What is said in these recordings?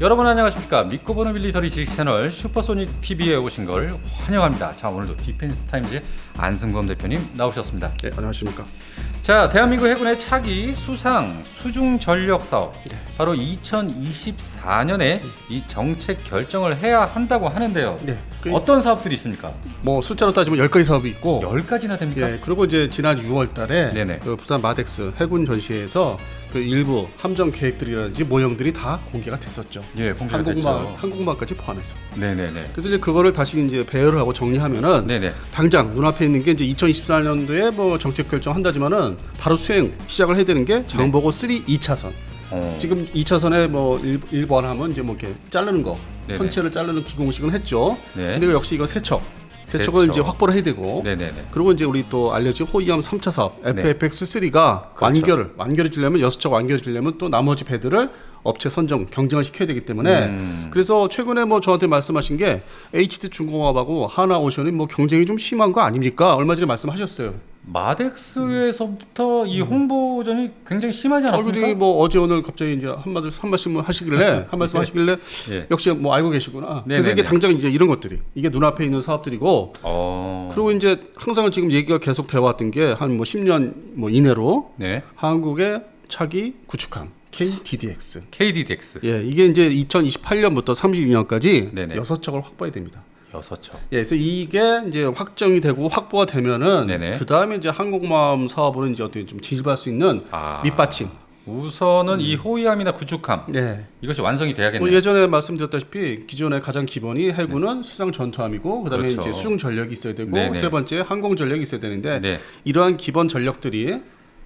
여러분 안녕하십니까? 믿고 보는 밀리터리 지식 채널 슈퍼소닉 TV에 오신 걸 환영합니다. 자, 오늘도 디펜스 타임즈의 안승범 대표님 나오셨습니다. 네, 안녕하십니까? 자, 대한민국 해군의 차기 수상 수중 전력 사업, 바로 2024년에 이 정책 결정을 해야 한다고 하는데요. 네. 어떤 사업들이 있습니까? 뭐 숫자로 따지면 10가지 사업이 있고 10가지나 됩니까? 예, 그리고 이제 지난 6월 달에 네네. 그 부산 마덱스 해군 전시회에서 그 일부 함정 계획들이라든지 모형들이 다 공개가 됐었죠. 예, 공개가 됐죠. 항공모함까지 포함해서. 네네네. 그래서 이제 그거를 다시 이제 배열을 하고 정리하면은 네네. 당장 눈앞에 있는 게 이제 2024년도에 뭐 정책 결정한다지만은 바로 수행 시작을 해야 되는 게 장보고 3 2차선. 지금 2차선에 뭐 1번 하면 이제 뭐 이렇게 자르는 거, 네네. 선체를 자르는 기공식은 했죠. 네. 근데 역시 이거 세척을 세척. 이제 확보를 해야 되고. 네네네. 그리고 이제 우리 또 알려진 호위함 3차 사업 FFX3가 그렇죠. 완결해지려면 6척 완결해지려면 또 나머지 배들을 업체 선정 경쟁을 시켜야 되기 때문에 그래서 최근에 뭐 저한테 말씀하신 게 HD 중공업하고 하나오션이 뭐 경쟁이 좀 심한 거 아닙니까? 얼마 전에 말씀하셨어요. 마덱스에서부터 이 홍보전이 굉장히 심하지 않았습니까? 얼굴이 뭐 어제 오늘 갑자기 이제 한 말씀 하시길래 예. 역시 뭐 알고 계시구나. 그래서 네네네. 이게 당장 이제 이런 것들이 이게 눈앞에 있는 사업들이고 그리고 이제 항상 지금 얘기가 계속 되어 왔던 게 한 뭐 10년 뭐 이내로 네. 한국의 차기 구축함 KDDX. KDDX 예, 이게 이제 2028년부터 32년까지 네네. 6척을 확보해야 됩니다. 6척. 예, 그래서 이게 이제 확정이 되고 확보가 되면은 네네. 그 다음에 이제 항공모함 사업으로 이제 어떻게 좀 진입할 수 있는 밑받침. 우선은 이 호위함이나 구축함 네. 이것이 완성이 돼야겠네요. 뭐 예전에 말씀드렸다시피 기존의 가장 기본이 해군은 수상 전투함이고 그다음에 그렇죠. 이제 수중 전력이 있어야 되고 네네. 세 번째 항공 전력이 있어야 되는데 네. 이러한 기본 전력들이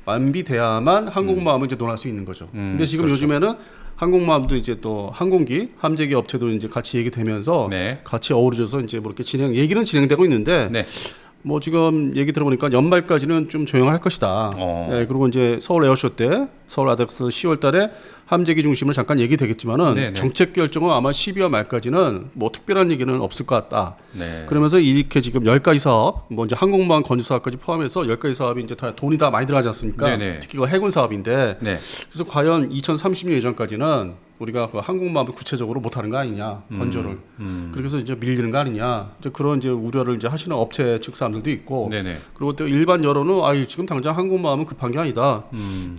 완비돼야만 항공모함을 이제 논할 수 있는 거죠. 근데 지금 그렇죠. 요즘에는 항공모함도 이제 또 항공기, 함재기 업체도 이제 같이 얘기되면서 네. 같이 어우러져서 이제 뭐 이렇게 얘기는 진행되고 있는데 네. 뭐 지금 얘기 들어보니까 연말까지는 좀 조용할 것이다. 네, 그리고 이제 서울 에어쇼 때 서울 아덱스 10월달에 함재기 중심으로 잠깐 얘기되겠지만은 네네. 정책 결정은 아마 12월 말까지는 뭐 특별한 얘기는 없을 것 같다. 네. 그러면서 이렇게 지금 10가지 사업, 뭐 이제 항공모함 건조 사업까지 포함해서 10가지 사업이 이제 다 돈이 다 많이 들어가지 않습니까? 네네. 특히 그 해군 사업인데 네. 그래서 과연 2030년 이전까지는 우리가 그 항공모함을 구체적으로 못하는 거 아니냐 건조를 그래서 이제 밀리는 거 아니냐 이제 그런 이제 우려를 이제 하시는 업체 측 사람들도 있고 네네. 그리고 또 일반 여론은 지금 당장 항공모함은 급한 게 아니다.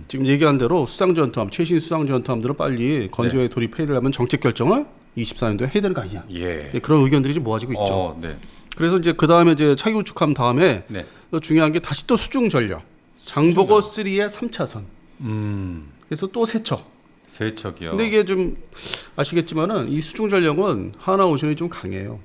지금 얘기한 대로 수상전투함 최신 수상전투함들을 빨리 건조에 돌입해야되려면 정책 결정을 24년도에 해야 되는 거 아니냐. 예. 그런 의견들이 좀 모아지고 있죠. 네. 그래서 이제 그 다음에 이제 차기 구축함 다음에 네. 또 중요한 게 다시 또 수중 전력 장보고 3의 3차선. 그래서 또 세척. 세 척이요. 근데 이게 좀 아시겠지만은 이 수중 전력은 하나오션이 좀 강해요.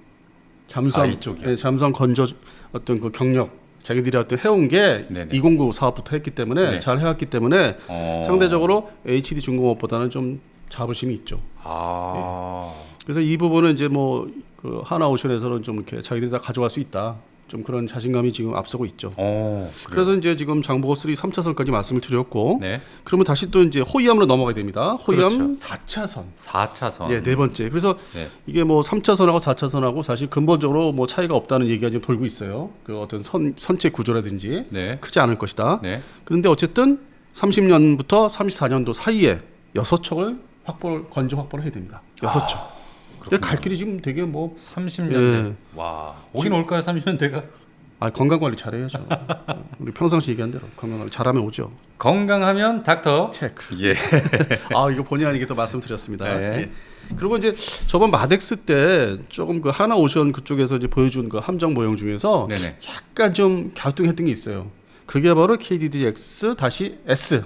잠수함 이쪽이요? 예, 잠수함 건조 어떤 그 경력 자기들이 어떤 해온 게 네네. 209 사업부터 했기 때문에 네. 잘 해왔기 때문에 상대적으로 네. HD 중공업보다는 좀 자부심이 있죠. 아. 그래서 이 부분은 이제 뭐 그 하나오션에서는 좀 이렇게 자기들이 다 가져갈 수 있다. 좀 그런 자신감이 지금 앞서고 있죠. 그래요? 그래서 이제 지금 장보고 3 3차선까지 말씀을 드렸고 네. 그러면 다시 또 이제 호위함으로 넘어가야 됩니다. 호위함 그렇죠. 4차선. 4차선. 네, 네 번째. 그래서 네. 이게 뭐 3차선하고 4차선하고 사실 근본적으로 뭐 차이가 없다는 얘기가 지금 돌고 있어요. 그 어떤 선체 구조라든지 네. 크지 않을 것이다. 네. 그런데 어쨌든 30년부터 34년도 사이에 6척을 건조 확보를 해야 됩니다. 6척. 갈 길이 지금 되게 뭐 30년 예. 대. 와. 오긴 올까요? 30년 대가? 건강 관리 잘해야죠. 우리 평상시 얘기한 대로 건강 관리 잘하면 오죠. 건강하면 닥터 체크. 예. 이거 본의 아니게 또 말씀드렸습니다. 네. 예. 그리고 이제 저번 마덱스 때 조금 그 하나오션 그쪽에서 이제 보여준 그 함정 모형 중에서 네네. 약간 좀 갸우뚱했던 게 있어요. 그게 바로 KDDX -S.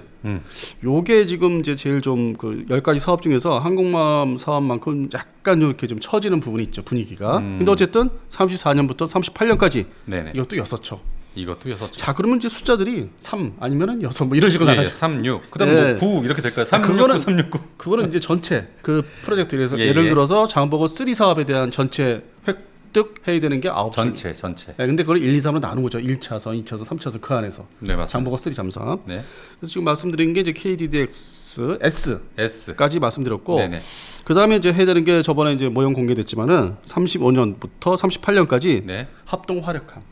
요게 지금 이제 제일 좀 그 10가지 사업 중에서 항공모함 사업만큼 약간 이렇게 좀 처지는 부분이 있죠, 분위기가. 근데 어쨌든 34년부터 38년까지 네네. 이것도 6척. 이것도 6척. 자, 그러면 이제 숫자들이 3 아니면은 6 뭐 이런 식으로 예, 나가죠. 36. 그다음 네. 뭐9 이렇게 될까요? 369, 그거는 369. 그거는 이제 전체 그 프로젝트에서 예, 예를 예. 들어서 장보고 3 사업에 대한 전체 획득해야 되는 게 9척. 전체. 네, 근데 그걸 1, 2, 3으로 나누는 거죠. 1차선, 2차선, 3차선 그 안에서. 네, 맞습니다. 장보고 3 잠수함. 네. 그래서 지금 말씀드린 게 이제 KDDX S. S까지 말씀드렸고 네네. 그다음에 이제 해야 되는 게 저번에 이제 모형 공개됐지만은 35년부터 38년까지 네. 합동 화력함.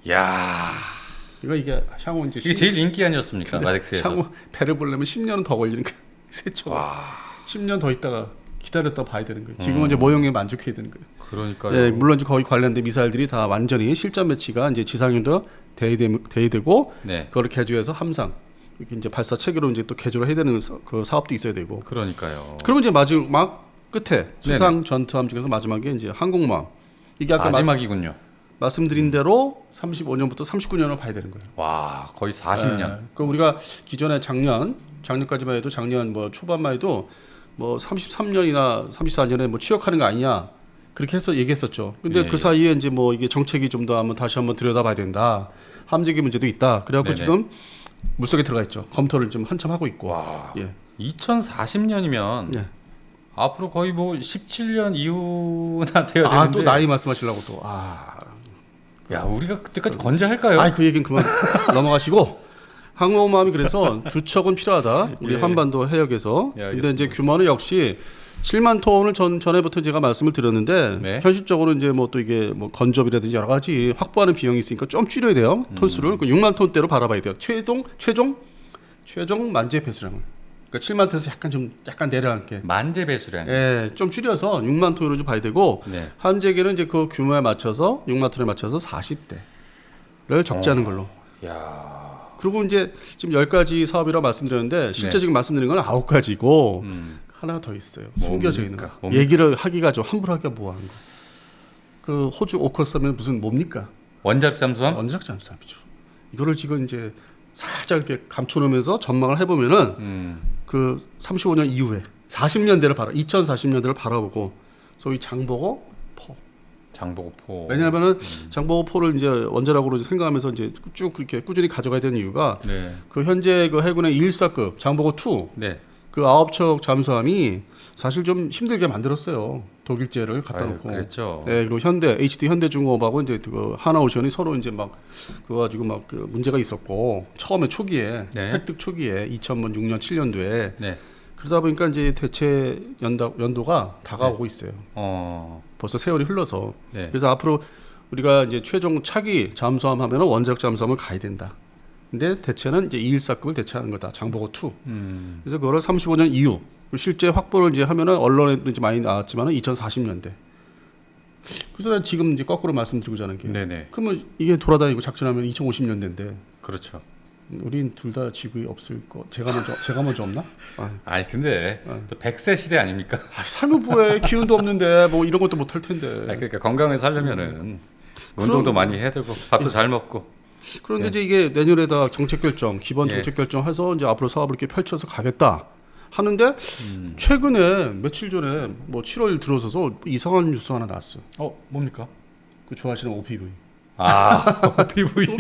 야. 이게 향후 이제 이게 제일 인기 아니었습니까? 마덱스에서. 향후 배를 보려면 10년은 더 걸리는 거. 세척. 와. 10년 더 있다가 기다렸다 봐야 되는 거예요. 지금은 이제 모형에 만족해야 되는 거예요. 그러니까요. 예, 물론 이제 거기 관련된 미사일들이 다 완전히 실전 배치가 이제 지상에도 대의되고 네. 그걸 개조해서 함상 이렇게 이제 발사 체계로 이제 또 개조를 해야 되는 그 사업도 있어야 되고. 그러니까요. 그리고 이제 마지막 끝에 수상 전투함 중에서 마지막에 이제 항공모함. 이게 아까 마지막이군요. 말씀드린 대로 35년부터 39년을 봐야 되는 거예요. 와, 거의 40년. 그 우리가 기존에 작년까지만 해도 작년 뭐 초반만 해도 뭐 33년이나 34년에 뭐 취역하는 거 아니냐 그렇게 해서 얘기했었죠. 근데 예, 그 사이에 이제 뭐 이게 정책이 좀 더 한번 다시 한번 들여다봐야 된다. 함재기 문제도 있다. 그래갖고 네네. 지금 물속에 들어가 있죠. 검토를 좀 한참 하고 있고. 와, 예. 2040년이면 네. 앞으로 거의 뭐 17년 이후나 돼야 되는데. 아, 또 나이 말씀하시려고 또. 야, 우리가 그때까지 건재할까요? 아, 그 얘기는 그만 넘어가시고. 항공모함이 그래서 두 척은 필요하다. 우리 예. 한반도 해역에서. 예, 근데 이제 규모는 역시 7만 톤을 전에부터 제가 말씀을 드렸는데 네. 현실적으로 이제 뭐 또 이게 뭐 건조비라든지 여러 가지 확보하는 비용이 있으니까 좀 줄여야 돼요. 톤수를. 그 6만 톤대로 바라봐야 돼요. 최종 만재 배수량을. 그러니까 7만 톤에서 약간 내려앉게. 만재 배수량. 예, 좀 줄여서 6만 톤으로 좀 봐야 되고 네. 함재기는 이제 그 규모에 맞춰서 6만 톤에 맞춰서 40대를 적재하는 걸로. 야. 그리고 이제 지금 10가지 사업이라고 말씀드렸는데 실제 네. 지금 말씀드린 건 9가지고 하나 더 있어요. 숨겨져 있는 거. 얘기를 하기가 좀 함부로 하기가 뭐하는 거. 그 호주 오커스하면 무슨 뭡니까? 원자력 잠수함? 원자력 잠수함이죠. 이거를 지금 이제 살짝 이렇게 감춰놓으면서 전망을 해보면은 그 35년 이후에 2040년대를 바라보고 소위 장보고 장보고포. 왜냐하면은 장보고포를 이제 원자력으로 생각하면서 이제 쭉 그렇게 꾸준히 가져가야 되는 이유가 네. 그 현재 그 해군의 214급 장보고 2 네. 그 9척 잠수함이 사실 좀 힘들게 만들었어요. 독일제를 갖다 놓고. 그랬죠. 네, 그리고 HD 현대중공업하고 이제 그 하나오션이 서로 이제 막 그거 가지고 막 그 문제가 있었고 처음에 초기에 네. 획득 초기에 2006년 7년도에 네. 그러다 보니까 이제 대체 연도가 다가오고 있어요. 벌써 세월이 흘러서. 네. 그래서 앞으로 우리가 이제 최종 차기 잠수함 하면은 원자력 잠수함을 가야 된다. 근데 대체는 이제 214급을 대체하는 거다. 장보고 2. 그래서 그거를 35년 이후 실제 확보를 이제 하면은 언론에도 이제 많이 나왔지만은 2040년대. 그래서 난 지금 이제 거꾸로 말씀드리고자 하는 게. 네네. 그러면 이게 돌아다니고 작전하면 2050년대인데. 그렇죠. 우린 둘 다 지구에 없을 거. 제가 먼저 없나? 아니 근데 또 100세 시대 아닙니까? 살면 뭐해? 기운도 없는데 뭐 이런 것도 못 할 텐데. 그러니까 건강하게 살려면은 운동도 많이 해야 되고 밥도 잘 먹고. 그런데 이제 이게 내년에다 정책 결정, 기본 정책 결정해서 이제 앞으로 사업을 이렇게 펼쳐서 가겠다 하는데 최근에 며칠 전에 뭐 7월 들어서서 이상한 뉴스 하나 나왔어. 뭡니까? 그 좋아하시는 OPV. OPV.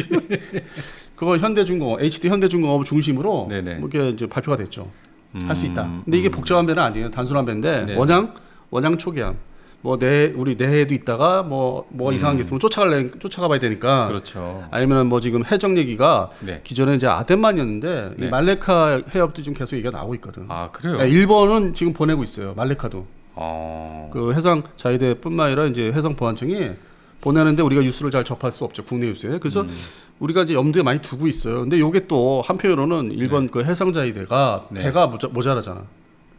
그거 현대중공업, HD 현대중공업 중심으로 네네. 뭐 이게 이제 발표가 됐죠. 할 수 있다. 근데 이게 복잡한 배는 아니에요. 단순한 배인데 네. 원양 초기함. 뭐 우리 내해도 있다가 뭐 이상한 게 있으면 쫓아가봐야 되니까. 그렇죠. 아니면 뭐 지금 해적 얘기가 네. 기존에 이제 아덴만이었는데 네. 이 말레카 해협도 지금 계속 얘기가 나오고 있거든. 그래요? 네, 일본은 지금 보내고 있어요. 말레카도. 그 해상 자위대뿐만 아니라 이제 해상 보안청이 보내는데 우리가 뉴스를 잘 접할 수 없죠. 국내 뉴스에. 그래서 우리가 이제 염두에 많이 두고 있어요. 근데 요게 또 한편으로는 일본 그 해상 자위대가 배가 모자라잖아.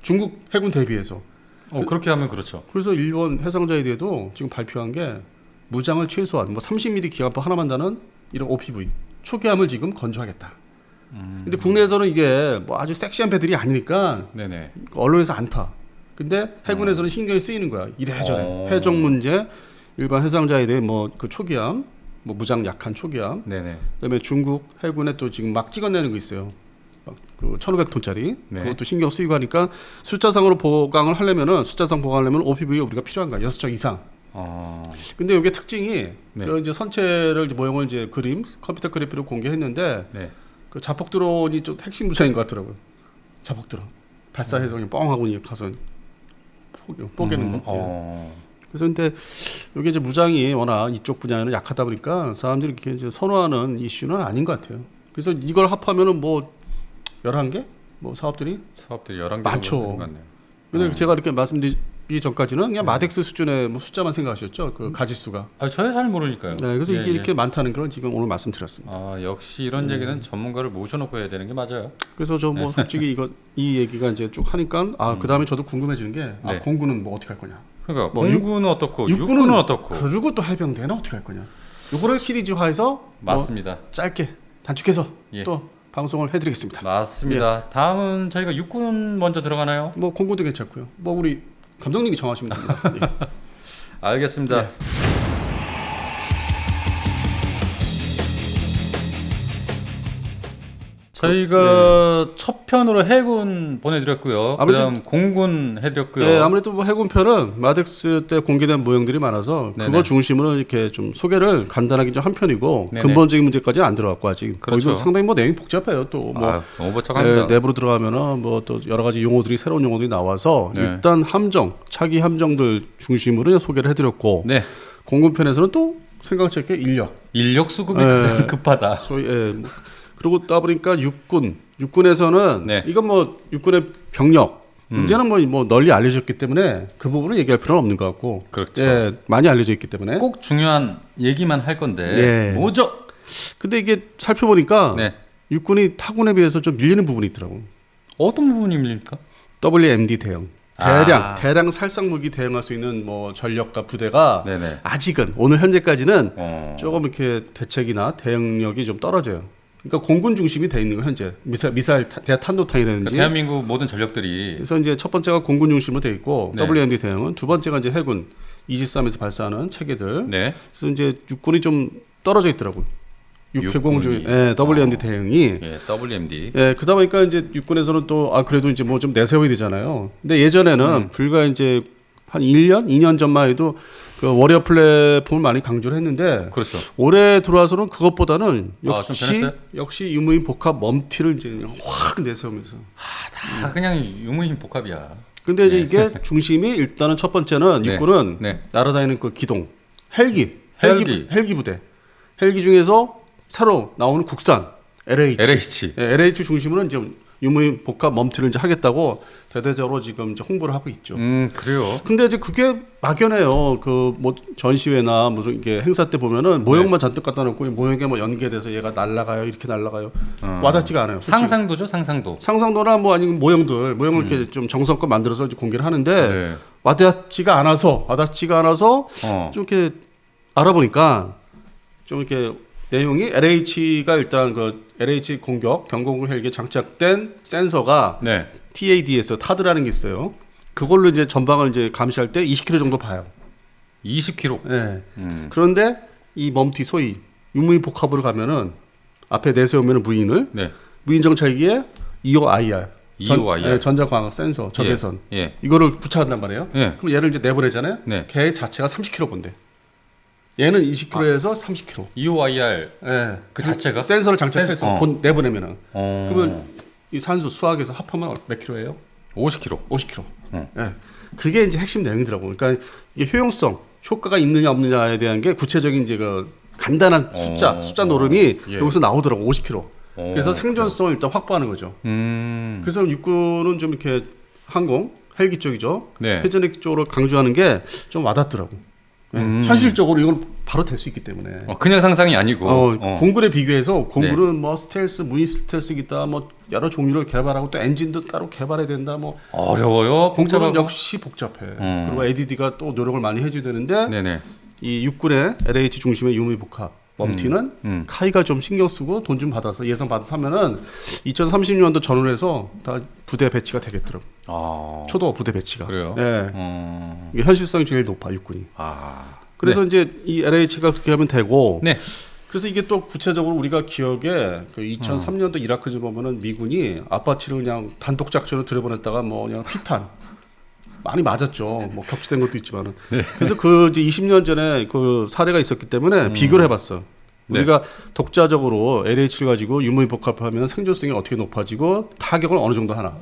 중국 해군 대비해서. 그렇게 하면 그렇죠. 그래서 일본 해상자위대도 지금 발표한 게 무장을 최소한 뭐 30mm 기관포 하나만 다는 이런 OPV 초기함을 지금 건조하겠다. 근데 국내에서는 이게 뭐 아주 섹시한 배들이 아니니까 네네. 언론에서 안 타. 근데 해군에서는 신경이 쓰이는 거야. 이래저래 해적 문제, 일반 해상자위대 뭐 그 초기함, 뭐 무장 약한 초기함. 네네. 그다음에 중국 해군에 또 지금 막 찍어내는 거 있어요. 그 1,500톤짜리 그것도 신경 쓰이고 하니까 숫자상으로 보강을 하려면은 OPV 우리가 필요한 거야. 6척 이상. 근데 이게 특징이 그 이제 선체를 이제 모형을 이제 컴퓨터 그래픽으로 공개했는데 그 자폭 드론이 좀 핵심 무장인 것 같더라고요. 자폭 드론 발사해서 그냥 뻥 하고 가서 뽀개는 거. 그래서 근데 이게 이제 무장이 워낙 이쪽 분야에는 약하다 보니까 사람들이 이렇게 이제 선호하는 이슈는 아닌 것 같아요. 그래서 이걸 합하면은 뭐 11개? 뭐 사업들이 11개 많죠. 되는 것 같네요. 근데 제가 이렇게 말씀드린 들어오기 전까지는 그냥 마덱스 수준의 뭐 숫자만 생각하셨죠. 그 가지수가. 아, 저야 잘 모르니까요. 네, 그래서 예, 이게 예. 이렇게 많다는 걸 지금 오늘 말씀드렸습니다. 아, 역시 이런 얘기는 전문가를 모셔놓고 해야 되는 게 맞아요. 그래서 저 뭐 솔직히 이 얘기가 이제 쭉 하니까 그 다음에 저도 궁금해지는 게 네. 공군은 뭐 어떻게 할 거냐. 그러니까 뭐 공군은 어떻고 육군은 어떻고. 그리고 또 해병대는 어떻게 할 거냐. 요거를 시리즈화해서 맞습니다. 뭐 짧게 단축해서 예. 또 방송을 해드리겠습니다. 맞습니다. 다음은 저희가 육군 먼저 들어가나요? 뭐 공군도 괜찮고요. 뭐 우리 감독님이 정하시면 됩니다. 예. 알겠습니다. 네. 저희가 첫 편으로 해군 보내드렸고요. 아무래도- 그다음 공군 해드렸고요. 예, 아무래도 뭐 해군편은 마덱스 때 공개된 모형들이 많아서 네네. 그거 중심으로 이렇게 좀 소개를 간단하게 좀 한 편이고 네네. 근본적인 문제까지 안 들어갔고 아직 그렇죠. 거기서 상당히 뭐 내용이 복잡해요. 또 뭐 너무 복잡합니다. 내부로 들어가면은 뭐 또 여러 가지 용어들이 새로운 용어들이 나와서 네. 일단 함정, 차기 함정들 중심으로 소개를 해드렸고 네, 공군편에서는 또 생각지 않게 인력 수급이 네. 가장 급하다. 소위 뭐 그러고 또 보니까 육군에서는 네. 이건 뭐 육군의 병력 문제는 뭐 널리 알려졌기 때문에 그 부분을 얘기할 필요는 없는 것 같고 그렇죠. 예, 많이 알려져 있기 때문에 꼭 중요한 얘기만 할 건데 네. 뭐죠? 근데 이게 살펴보니까 네, 육군이 타군에 비해서 좀 밀리는 부분이 있더라고. 어떤 부분입니까? WMD 대응 아. 대량 살상 무기 대응할 수 있는 뭐 전력과 부대가 네네. 아직은 오늘 현재까지는 어. 조금 이렇게 대책이나 대응력이 좀 떨어져요. 그러니까 공군 중심이 돼 있는 거 현재 미사일 대탄도탄이라든지. 그러니까 대한민국 모든 전력들이 그래서 이제 첫 번째가 공군 중심으로 돼 있고 네. WMD 대응은 두 번째가 이제 해군 이지스함에서 발사하는 체계들. 네, 그래서 이제 육군이 좀 떨어져 있더라고요. 육해공 중 육군이. WMD 대응이. 예, WMD. 예, 그러다 보니까 이제 육군에서는 또 그래도 이제 뭐 좀 내세워야 되잖아요. 근데 예전에는 불과 이제 한 1년, 2년 전만 해도 그 워리어 플랫폼을 많이 강조를 했는데 그렇죠. 올해 들어와서는 그것보다는 좀 변했어요? 역시 유무인 복합 멈티를 이제 확 내세우면서. 다 그냥 유무인 복합이야. 근데 이제 이게 중심이 일단은 첫 번째는 네. 육군은 네. 날아다니는 그 기동 헬기 부대 헬기 중에서 새로 나오는 국산 LH 예, LH 중심으로 이제 유무인 복합 멈티를 이제 하겠다고 대대적으로 지금 이제 홍보를 하고 있죠. 그래요. 근데 이제 그게 막연해요. 그 뭐 전시회나 무슨 이게 행사 때 보면은 모형만 잔뜩 갖다 놓고 모형에 뭐 연계돼서 얘가 날아가요, 이렇게 날아가요. 와닿지가 않아요. 솔직히. 상상도죠, 상상도. 상상도나 뭐 아니면 모형을 이렇게 좀 정성껏 만들어서 이제 공개를 하는데 네. 와닿지가 않아서 좀 이렇게 알아보니까 좀 이렇게 내용이 LH가 일단 그 LH 공격 경공군 헬기에 장착된 센서가 네. TAD에서 타드라는 게 있어요. 그걸로 이제 전방을 이제 감시할 때 20km 정도 봐요. 20km. 네. 그런데 이 멈티 소위 유무인 복합으로 가면은 앞에 내세우면 무인을 네. 무인 정찰기에 EOIR EOIR. 전자광학 센서 적외선 예. 이거를 부착한단 말이에요. 예. 그럼 얘를 이제 내보내잖아요. 네. 걔 자체가 30km 본대. 얘는 20km에서 30km. EOIR 예. 그 자체가? 센서를 장착해서 내보내면은 그러면 이 산수 수학에서 합하면 몇 킬로예요? 50km. 50km. 예. 그게 이제 핵심 내용이더라고. 그러니까 이게 효과가 있느냐 없느냐에 대한 게 구체적인 이제 그 간단한 숫자 노름이 예. 여기서 나오더라고. 50km. 그래서 생존성을 일단 확보하는 거죠. 그래서 육군은 좀 이렇게 항공 헬기 쪽이죠. 네. 회전핵 쪽으로 강조하는 게 좀 와닿더라고. 현실적으로 이건 바로 될 수 있기 때문에. 그냥 상상이 아니고. 공군에 비교해서 공군은 뭐 스텔스, 무인 스텔스기다, 뭐 여러 종류를 개발하고 또 엔진도 따로 개발해야 된다. 뭐 어려워요. 공군은 복잡하고. 역시 복잡해. 그리고 ADD가 또 노력을 많이 해줘야 되는데 네네. 이 육군의 LH 중심의 유무인 복합 멈티는 카이가 좀 신경 쓰고 돈 좀 받아서 예산 받아서 하면은 2030년도 전후로 해서 다 부대 배치가 되겠더라고. 초도 부대 배치가. 그래요? 예. 이게 현실성이 제일 높아 육군이. 그래서 네. 이제 이 LH가 그렇게 하면 되고. 네. 그래서 이게 또 구체적으로 우리가 기억에 그 2003년도 이라크전 보면은 미군이 아파치를 그냥 단독 작전을 들여보냈다가 뭐 그냥 피탄 많이 맞았죠. 뭐 격추된 것도 있지만은. 네. 그래서 그 이제 20년 전에 그 사례가 있었기 때문에 비교를 해봤어. 네. 우리가 독자적으로 LH를 가지고 유무인 복합하면 생존성이 어떻게 높아지고 타격을 어느 정도 하나.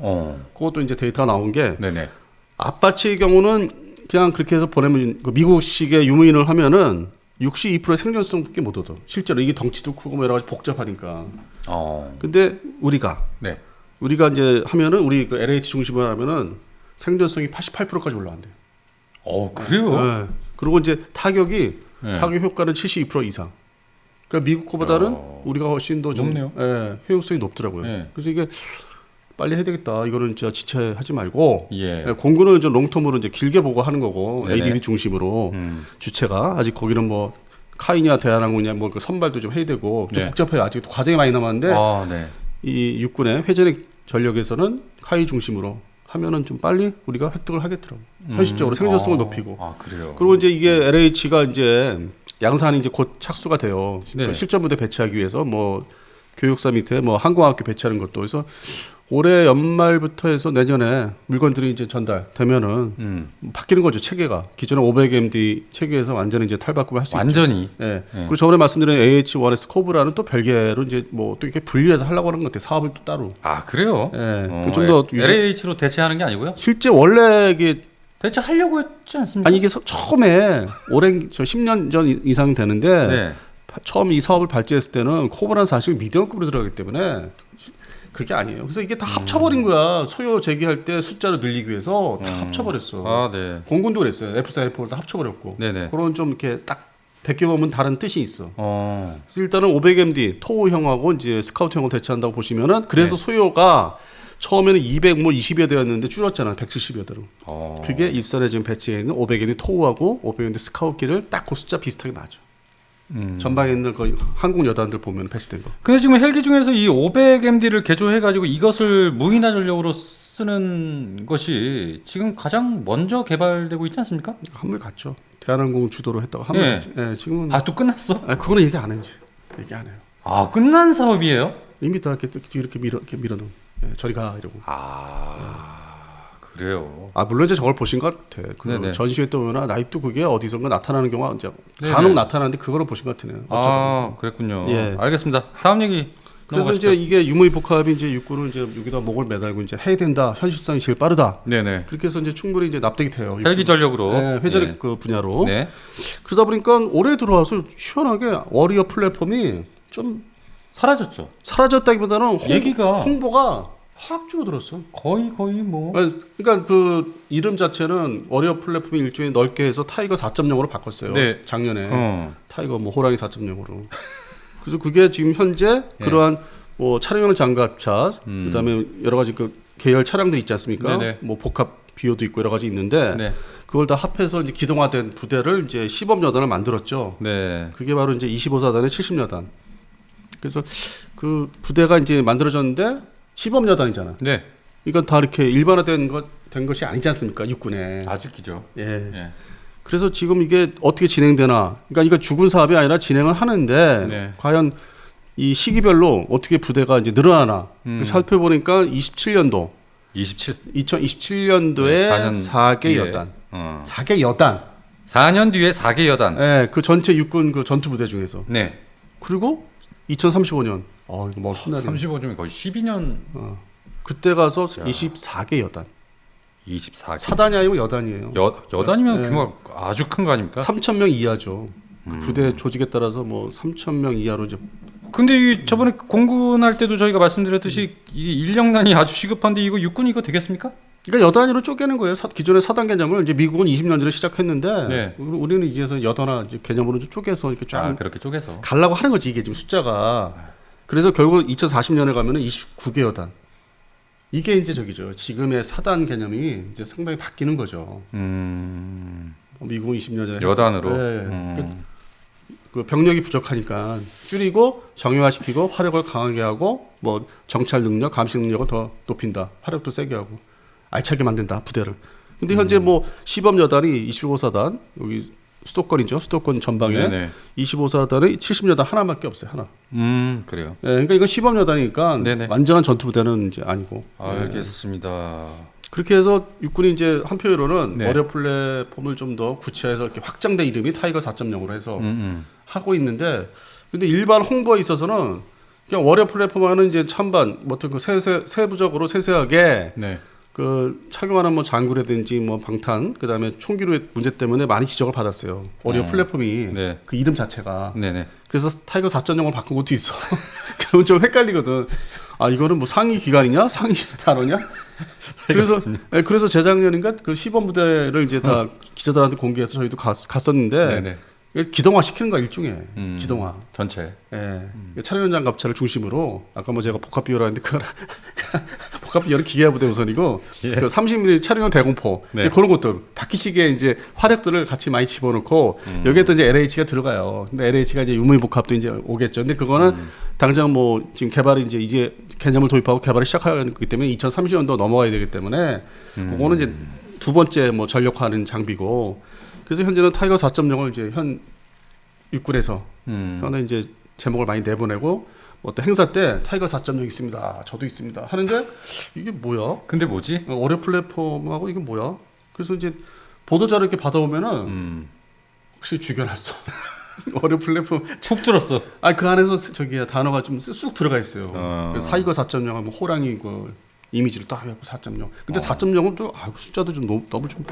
그것도 이제 데이터가 나온 게 네네. 아파치의 경우는 그냥 그렇게 해서 보내면 그 미국식의 유무인을 하면은 62%의 생존성밖에 못 얻어. 실제로 이게 덩치도 크고 뭐 여러 가지 복잡하니까. 근데 우리가 이제 하면은 우리 그 LH 중심으로 하면은 생존성이 88%까지 올라간대. 그래요? 예. 그리고 이제 타격 효과는 72% 이상. 그러니까 미국 거보다는 우리가 훨씬 더 좀 높네요. 효용성이 높더라고요. 예. 그래서 이게 빨리 해야 되겠다. 이거는 진짜 지체하지 말고 예. 공구는 좀 롱텀으로 이제 길게 보고 하는 거고 네네. ADD 중심으로 주체가 아직 거기는 뭐 카이냐 대한항공이냐 뭐 그 선발도 좀 해야 되고 좀 네. 복잡해요. 아직 과정이 많이 남았는데 네. 이 육군의 회전의 전력에서는 카이 중심으로 하면은 좀 빨리 우리가 획득을 하겠더라고. 현실적으로 생존성을 높이고. 그래요. 그리고 이제 이게 LH가 이제 양산이 이제 곧 착수가 돼요. 네. 실전 부대 배치하기 위해서 뭐 교육사 밑에 뭐 항공학교 배치하는 것도 그래서 올해 연말부터 해서 내년에 물건들이 이제 전달되면은 바뀌는 거죠. 체계가 기존에 500MD 체계에서 완전히 이제 탈바꿈을 할 수 있죠. 완전히. 예. 그리고 저번에 말씀드린 AH-1S 코브라는 또 별개로 이제 뭐 또 이렇게 분리해서 하려고 하는 것 같아요. 사업을 또 따로. 그래요? 예. 좀 더 LH로 대체하는 게 아니고요? 실제 원래 이게 대체하려고 했지 않습니까? 아니 이게 처음에 오랜 저 10년 전 이상 되는데 네. 처음 이 사업을 발주했을 때는 코브라는 사실 미디엄급으로 들어가기 때문에 그게 아니에요. 그래서 이게 다 합쳐버린 거야. 소요 제기할 때 숫자를 늘리기 위해서 다 합쳐버렸어. 네. 공군도 그랬어요. F4, F5를 다 합쳐버렸고. 네네. 그런 좀 이렇게 딱 베껴보면 다른 뜻이 있어. 어. 그래서 일단은 500MD 토우형하고 이제 스카우트형을 대체한다고 보시면은 그래서 소요가 처음에는 220여 대였는데 줄었잖아. 170여 대로. 그게 일선에 지금 배치해 있는 500MD 토우하고 500MD 스카우트기를 딱 그 숫자 비슷하게 맞아. 전방에 있는 거의 항공 여단들 보면 배치된 거. 근데 지금 헬기 중에서 이 500MD를 개조해가지고 이것을 무인화 전력으로 쓰는 것이 지금 가장 먼저 개발되고 있지 않습니까? 한물 갔죠. 대한항공 주도로 했다가 한물 네. 갔지. 네, 지금은 또 끝났어? 그거는 얘기 안 했지. 얘기 안 해요. 끝난 사업이에요? 이미 다 이렇게 밀어놓은. 저리 가 이러고. 그래요. 물론 이제 저걸 보신 것 같아. 그 네네. 전시회 때 보면 나이도 그게 어디선가 나타나는 경우가 이제 네네. 간혹 나타나는데 그거를 보신 것 같으네요. 그랬군요. 예. 알겠습니다. 다음 얘기. 그래서 넘어가시죠. 이제 이게 유무입복합이 이제 육군은 이제 여기다 목을 매달고 이제 해야 된다. 현실성이 제일 빠르다. 네네. 그렇게 해서 이제 충분히 이제 납득이 돼요. 헬기 전력으로. 네, 회전의 네. 그 분야로. 네. 그러다 보니까 올해 들어와서 시원하게 워리어 플랫폼이 좀 사라졌죠. 사라졌다기보다는 얘기가 홍보가 확 줄어들었어. 거의 뭐. 그러니까 그 이름 자체는 워리어 플랫폼이 일종의 넓게 해서 타이거 4.0으로 바꿨어요. 네. 작년에 타이거 뭐 호랑이 4.0으로. 그래서 그게 지금 현재 그러한 뭐 차량용 장갑차, 그다음에 여러 가지 그 계열 차량들이 있지 않습니까? 네네. 뭐 복합 비호도 있고 여러 가지 있는데 네. 그걸 다 합해서 이제 기동화된 부대를 이제 시범 여단을 만들었죠. 네. 그게 바로 이제 25사단의 70여단. 그래서 그 부대가 이제 만들어졌는데 시범 여단이잖아. 네. 이건 다 이렇게 일반화된 된 것이 아니지 않습니까? 육군에. 아직이죠. 예. 그래서 지금 이게 어떻게 진행되나? 그러니까 이거 죽은 사업이 아니라 진행을 하는데 네. 과연 이 시기별로 어떻게 부대가 이제 늘어나나? 살펴보니까 27년도 2027년도에 네, 4개 뒤에. 여단. 4개 여단. 4년 뒤에 4개 여단. 예, 그 전체 육군 그 전투 부대 중에서. 네. 그리고 2035년. 이거 뭐 신나네. 35년 거의 12년. 그때 가서 24개 여단. 24개. 사단이 아니고 여단이에요. 여단이면 네. 규모가 아주 큰 거 아닙니까? 3,000명 이하죠. 그 부대 조직에 따라서 뭐 3,000명 이하로 이제. 근데 이 저번에 공군 할 때도 저희가 말씀드렸듯이 이 인력난이 아주 시급한데 이거 육군 이거 되겠습니까? 그러니까 여단위로 쪼개는 거예요. 기존의 사단 개념을 이제 미국은 20년 전에 시작했는데 네. 우리는 이제서 여단화 이제 개념으로 좀 쪼개서 이렇게 쫙 그렇게 쪼개서. 가려고 하는 거지 이게 지금 숫자가. 그래서 결국 2040년에 가면은 29개 여단. 이게 이제 저기죠. 지금의 사단 개념이 이제 상당히 바뀌는 거죠. 미국은 20년 전에 여단으로. 네. 그 병력이 부족하니까 줄이고 정형화시키고 화력을 강하게 하고 뭐 정찰 능력, 감시 능력을 더 높인다. 화력도 세게 하고 알차게 만든다 부대를. 근데 현재 뭐 시범 여단이 25사단 여기 수도권이죠. 수도권 전방에 네네. 25사단의 70여단 하나밖에 없어요. 하나. 그래요. 네, 그러니까 이건 시범 여단이니까 네네. 완전한 전투 부대는 이제 아니고. 알겠습니다. 그렇게 해서 육군이 이제 한표로는 네. 워리어 플랫폼을 좀 더 구체해서 이렇게 확장된 이름이 타이거 4.0으로 해서 하고 있는데, 근데 일반 홍보에 있어서는 그냥 워리어 플랫폼하는 이제 찬반, 뭐 어떤 그 세부적으로 세세하게 네. 그 착용하는 뭐 장구라든지 뭐 방탄, 그 다음에 총기로의 문제 때문에 많이 지적을 받았어요. 워리어 플랫폼이 네. 그 이름 자체가. 네네. 그래서 타이거 4.0을 바꾼 것도 있어. 그러면 좀 헷갈리거든. 아 이거는 뭐 상위 기관이냐 상위 단어냐? 그래서 재작년인가 그 시범 부대를 이제 다 기자들한테 공개해서 저희도 갔었는데 네네. 기동화 시키는 거야 일종의 기동화. 전체. 예. 촬영 현장 갑차를 중심으로 아까 뭐 제가 복합 비율을 하는데 그 복합 비율은 기계 부대 우선이고 예. 그 30mm 촬영용 대공포 네. 이제 그런 것들 바퀴식의 이제 화력들을 같이 많이 집어넣고 여기에 또 이제 LH가 들어가요. 근데 LH가 이제 유무위 복합도 이제 오겠죠. 근데 그거는 당장 뭐 지금 개발이 이제 개념을 도입하고 개발을 시작하기 때문에 2030년도 넘어가야 되기 때문에 그거는 이제 두 번째 뭐 전력화하는 장비고. 그래서 현재는 타이거 4.0을 이제 현 육군에서 상당히 이제 제목을 많이 내보내고 어떤 행사 때 타이거 4.0 있습니다. 저도 있습니다. 하는데 이게 뭐야? 근데 뭐지? 어뢰 플랫폼하고 이게 뭐야? 그래서 이제 보도자료 이렇게 받아오면은 확실히 죽여놨어. 어뢰 플랫폼 푹 들었어. 아 그 안에서 저기 단어가 좀 쑥 들어가 있어요. 그래서 타이거 4.0하고 호랑이 그 이미지를 딱 해갖고 4.0. 근데 4.0은 또 숫자도 좀 너무 좀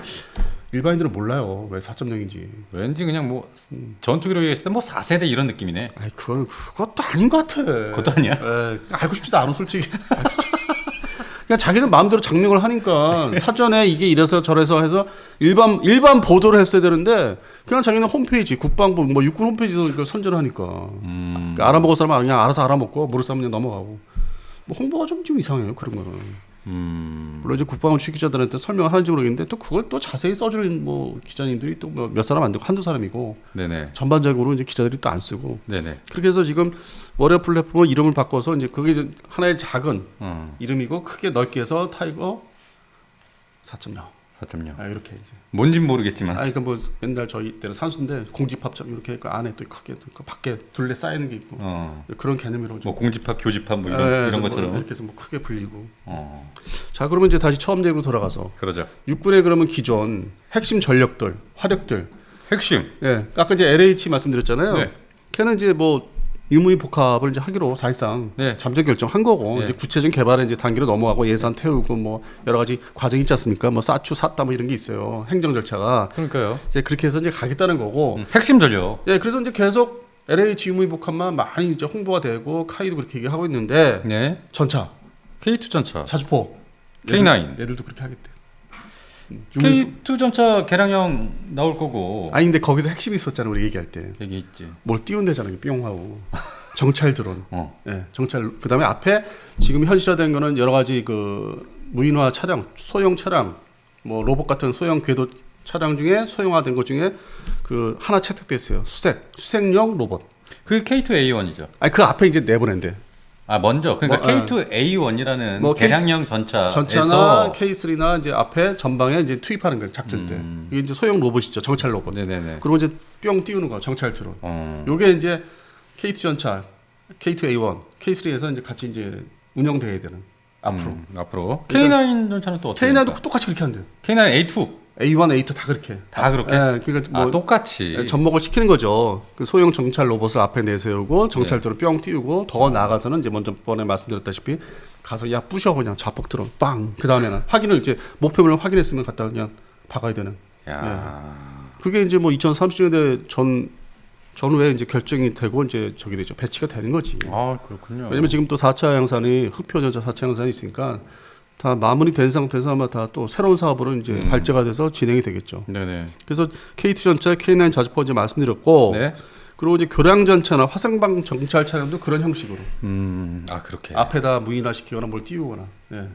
일반인들은 몰라요. 왜 4.0인지. 왠지 그냥 뭐 전투기로 얘기했을 때 뭐 4세대 이런 느낌이네. 아이 그것도 아닌 것 같아. 그것도 아니야? 에, 알고 싶지도 않아 솔직히. 그냥 자기는 마음대로 장명을 하니까 사전에 이게 이래서 저래서 해서 일반 보도를 했어야 되는데 그냥 자기는 홈페이지 국방부 뭐 육군 홈페이지에서 그걸 선전을 하니까 그러니까 알아먹을 사람은 그냥 알아서 알아먹고 모를 사람은 그냥 넘어가고 뭐 홍보가 좀 이상해요 그런 거는. 물론 이제 국방부 취기자들한테 설명을 하는지 모르겠는데 또 그걸 또 자세히 써주는 뭐 기자님들이 또 뭐 몇 사람 안 되고 한두 사람이고 네네. 전반적으로 이제 기자들이 또 안 쓰고 네네. 그렇게 해서 지금 워리어 플랫폼 이름을 바꿔서 이제 그게 이제 하나의 작은 이름이고 크게 넓게 해서 타이거 4.0 4.0. 아, 이렇게 이제 뭔진 모르겠지만. 아 그러니까 뭐 맨날 저희 때는 산수인데 공집합점 이렇게 그 안에 또 크게 그 밖에 둘레 쌓이는 게 있고 그런 개념으로 뭐 공집합, 교집합 뭐 예, 이런 뭐 것처럼. 이렇게 해서 뭐 크게 불리고. 자 그러면 이제 다시 처음 얘기로 돌아가서 그러죠. 육군의 그러면 기존 핵심 전력들, 화력들. 핵심. 예, 아까 이제 LH 말씀드렸잖아요. 네. 걔는 이제 뭐 유무위 복합을 이제 하기로 사실상 네. 잠정 결정한 거고 네. 이제 구체적인 개발에 이제 단계로 넘어가고 예산 태우고 뭐 여러 가지 과정이 있지 않습니까? 뭐 사추 샀다 뭐 이런 게 있어요. 행정 절차가. 그러니까요. 이제 그렇게 해서 이제 가겠다는 거고. 핵심 전력. 예, 그래서 이제 계속 LH 유무위 복합만 많이 이제 홍보가 되고 카이도 그렇게 얘기하고 있는데 네. 전차, K2 전차. 자주포, K9. 얘들도 그렇게 하겠대. K2 전차 개량형 나올 거고. 아니 근데 거기서 핵심이 있었잖아 우리 얘기할 때. 얘기했지. 뭘 띄운대잖아요 뿅하고. 정찰 드론. 예, 정찰. 그다음에 앞에 지금 현실화된 거는 여러 가지 그 무인화 차량, 소형 차량, 뭐 로봇 같은 소형 궤도 차량 중에 소형화된 것 중에 그 하나 채택됐어요. 수색용 로봇. 그 K2A1이죠. 아니 그 앞에 이제 내보낸대. 아 먼저 그러니까 뭐, K2A1이라는 뭐 개량형 전차에서 전차나 K3나 이제 앞에 전방에 이제 투입하는 거예요 작전 때. 이게 이제 소형 로봇이죠 정찰 로봇. 네네네. 그리고 이제 뿅 띄우는 거 정찰 드론. 요게 이제 K2 전차, K2A1, K3에서 이제 같이 이제 운영돼야 되는 앞으로. 앞으로. K9 전차는 또 어떻게? K9도 똑같이 그렇게 한대요. K9A2 A1, A2 다 그렇게. 다 그렇게. 예, 그러니까 뭐 똑같이. 접목을 시키는 거죠. 그 소형 정찰 로봇을 앞에 내세우고 정찰 드론 뿅 띄우고 더 나아가서는 이제 먼저 번에 말씀드렸다시피 가서 야 부셔 그냥 자폭 드론 빵. 그 다음에는 확인을 이제 목표물을 확인했으면 갖다 그냥 박아야 되는. 야. 그게 이제 뭐 2030년대 전후에 이제 결정이 되고 이제 저기 되죠 배치가 되는 거지. 아 그렇군요. 왜냐면 지금 또 4차 양산이 흑표 전차 4차 양산이 있으니까 다 마무리 된 상태에서 아마 다 또 새로운 사업으로 이제 발제가 돼서 진행이 되겠죠. 네네. 그래서 K2 전차, K9 자주포 이제 말씀드렸고, 네. 그리고 이제 교량 전차나 화성방 정찰 차량도 그런 형식으로 아 그렇게. 앞에다 무인화 시키거나 뭘 띄우거나, 예.